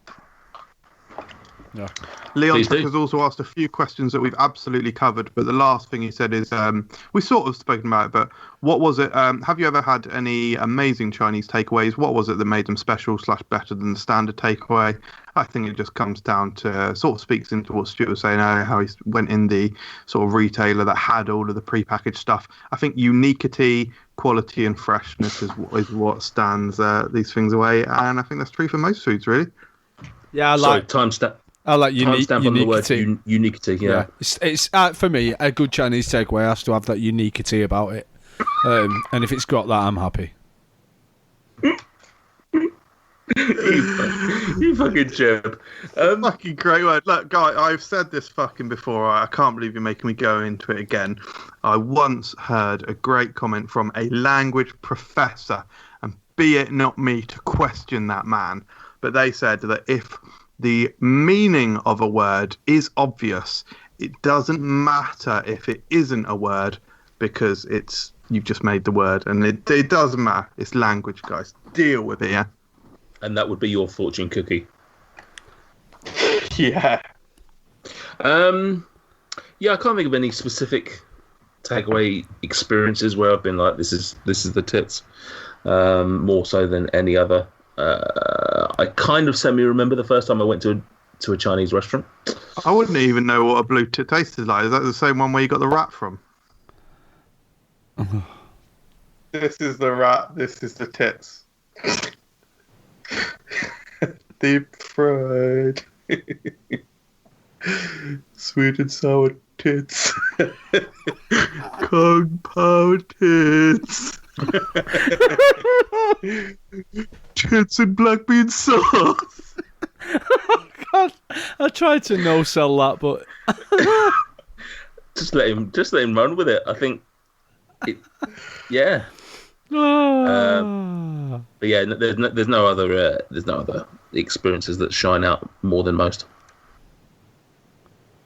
S2: Yeah.
S3: Leon has also asked a few questions that we've absolutely covered, but the last thing he said is, we sort of spoken about it, but what was it? Have you ever had any amazing Chinese takeaways? What was it that made them special / better than the standard takeaway? I think it just comes down to, sort of speaks into what Stuart was saying, how he went in the sort of retailer that had all of the prepackaged stuff. I think uniquity, quality and freshness is what stands these things away, and I think that's true for most foods, really.
S2: Yeah, I like uniquity.
S1: On the word uniquity, yeah.
S2: It's for me, a good Chinese takeaway has to have that uniquity about it. And if it's got that, I'm happy.
S1: you fucking jerk.
S3: Fucking great word. Look, guy, I've said this fucking before. I can't believe you're making me go into it again. I once heard a great comment from a language professor, and be it not me to question that man, but they said that if the meaning of a word is obvious, it doesn't matter if it isn't a word because you've just made the word, and it doesn't matter. It's language, guys. Deal with it, yeah?
S1: And that would be your fortune cookie.
S3: Yeah.
S1: Yeah, I can't think of any specific takeaway experiences where I've been like, this is the tits, more so than any other. I kind of semi-remember the first time I went to a Chinese restaurant.
S3: I wouldn't even know what a blue tit tasted like. Is that the same one where you got the rat from? This is the rat, this is the tits. Deep fried. Sweet and sour tits. Kung Pao tits. Tits and black bean sauce.
S2: Oh, God. I tried to no-sell that, but...
S1: just let him run with it. I think... yeah. But yeah, there's no other experiences that shine out more than most.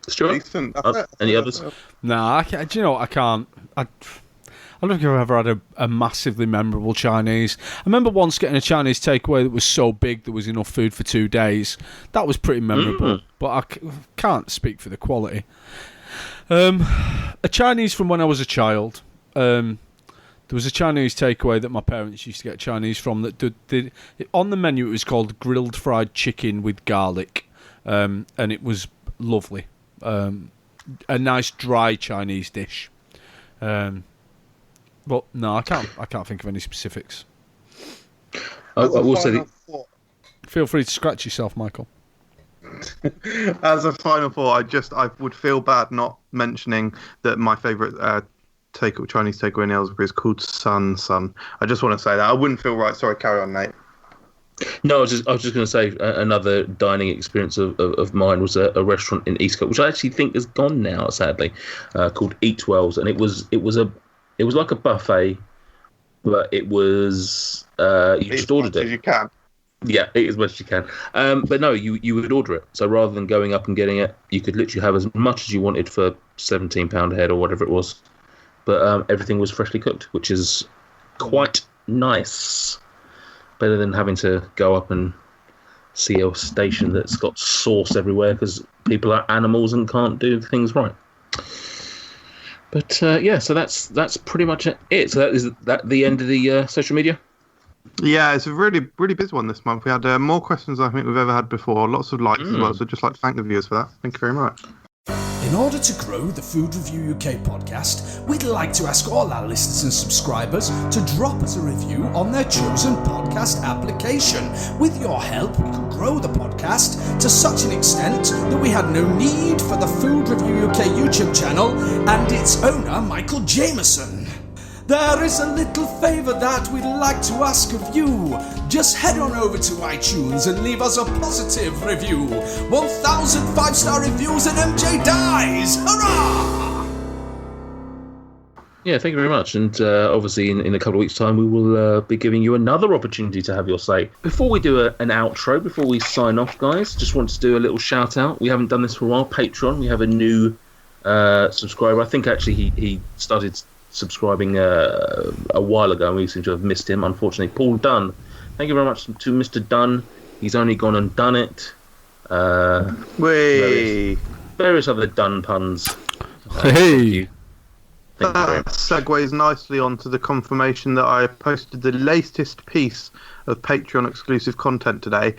S1: Stuart,
S3: Decent.
S1: any others?
S2: Nah, do you know what? I can't. I don't think I've ever had a massively memorable Chinese. I remember once getting a Chinese takeaway that was so big there was enough food for 2 days. That was pretty memorable, but I can't speak for the quality. A Chinese from when I was a child. There was a Chinese takeaway that my parents used to get Chinese from that did on the menu. It was called grilled fried chicken with garlic, and it was lovely. A nice dry Chinese dish. But no, I can't think of any specifics.
S1: I will say
S2: Feel free to scratch yourself, Michael.
S3: As a final thought, I would feel bad not mentioning that my favourite Chinese takeaway in Aylesbury is called Sun. I just want to say that. I wouldn't feel right. Sorry, carry on, Nate.
S1: No, I was just going to say another dining experience of mine was a restaurant in Eastcote, which I actually think is gone now, sadly, called Eatwell's, and it was like a buffet, but it was you just ordered it.
S3: As you can.
S1: Yeah, eat as much as you can. But no, you would order it. So rather than going up and getting it, you could literally have as much as you wanted for £17 a head or whatever it was. But everything was freshly cooked, which is quite nice. Better than having to go up and see a station that's got sauce everywhere because people are animals and can't do things right. But yeah, so that's pretty much it. So is that the end of the social media?
S3: Yeah, it's a really, really busy one this month. We had more questions than I think we've ever had before. Lots of likes as well. So I'd just like to thank the viewers for that. Thank you very much.
S4: In order to grow the Food Review UK podcast, we'd like to ask all our listeners and subscribers to drop us a review on their chosen podcast application. With your help, we could grow the podcast to such an extent that we had no need for the Food Review UK YouTube channel and its owner, Michael Jameson. There is a little favour that we'd like to ask of you. Just head on over to iTunes and leave us a positive review. 1,000 5-star reviews and MJ dies! Hurrah!
S1: Yeah, thank you very much. And obviously in a couple of weeks' time, we will be giving you another opportunity to have your say. Before we do an outro, before we sign off, guys, just want to do a little shout out. We haven't done this for a while. Patreon, we have a new subscriber. I think actually he started subscribing a while ago, and we seem to have missed him, unfortunately. Paul Dunn. Thank you very much to Mr. Dunn. He's only gone and done it. Various other Dunn puns.
S2: Hey!
S3: That segues nicely onto the confirmation that I posted the latest piece of Patreon exclusive content today.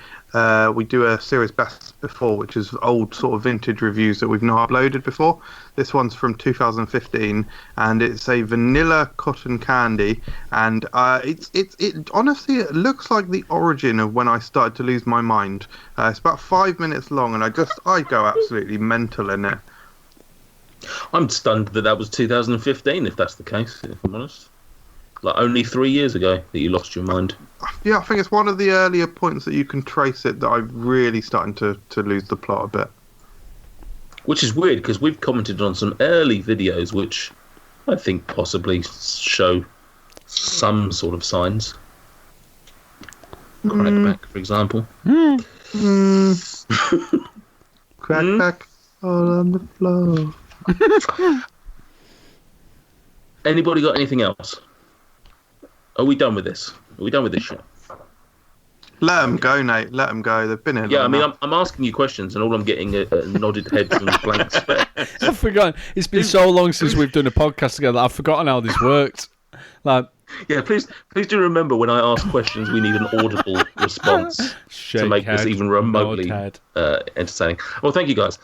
S3: We do a series best before, which is old sort of vintage reviews that we've not uploaded before. This one's from 2015, and it's a vanilla cotton candy, and it honestly it looks like the origin of when I started to lose my mind. It's about 5 minutes long, and I go absolutely mental in it.
S1: I'm stunned that was 2015, if that's the case, if I'm honest. Like, only 3 years ago that you lost your mind.
S3: Yeah, I think it's one of the earlier points that you can trace it that I'm really starting to lose the plot a bit.
S1: Which is weird, because we've commented on some early videos which I think possibly show some sort of signs. Crackback, for example.
S3: Crackback. All on the floor.
S1: Anybody got anything else? Are we done with this? Are we done with this shit?
S3: Let them go, Nate. Let them go. They've been here.
S1: Yeah, I
S3: long
S1: mean,
S3: enough.
S1: I'm asking you questions, and all I'm getting are nodded heads and blank spares.
S2: I've forgotten. It's been so long since we've done a podcast together. I've forgotten how this worked. Like,
S1: Yeah, please do remember when I ask questions, we need an audible response to make this even remotely entertaining. Well, thank you guys.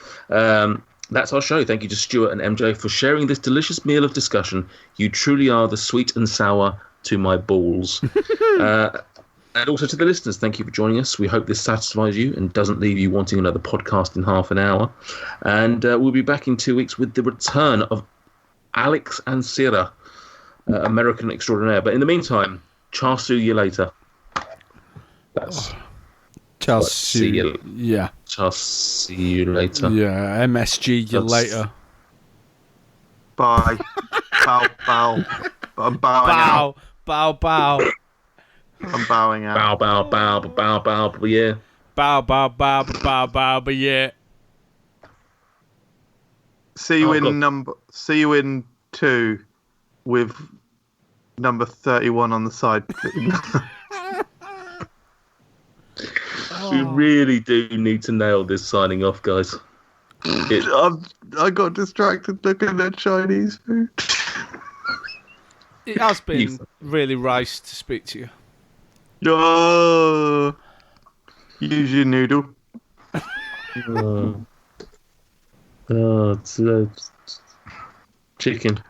S1: That's our show. Thank you to Stuart and MJ for sharing this delicious meal of discussion. You truly are the sweet and sour to my balls. And also to the listeners, thank you for joining us. We hope this satisfies you and doesn't leave you wanting another podcast in half an hour. And we'll be back in 2 weeks with the return of Alex and Sira, American extraordinaire. But in the meantime, see you later. That's
S2: see you. Yeah.
S1: See you later.
S2: Yeah. MSG you later.
S3: Bye. Bow. I'm bowing out.
S2: Bow.
S3: I'm bowing out.
S1: Bow, yeah.
S2: Bow, yeah.
S3: See you in 2 with number 31 on the side, please.
S1: We really do need to nail this signing off, guys.
S3: I got distracted looking at Chinese food.
S2: It has been really nice to speak to you.
S3: Oh, use your noodle.
S1: It's chicken.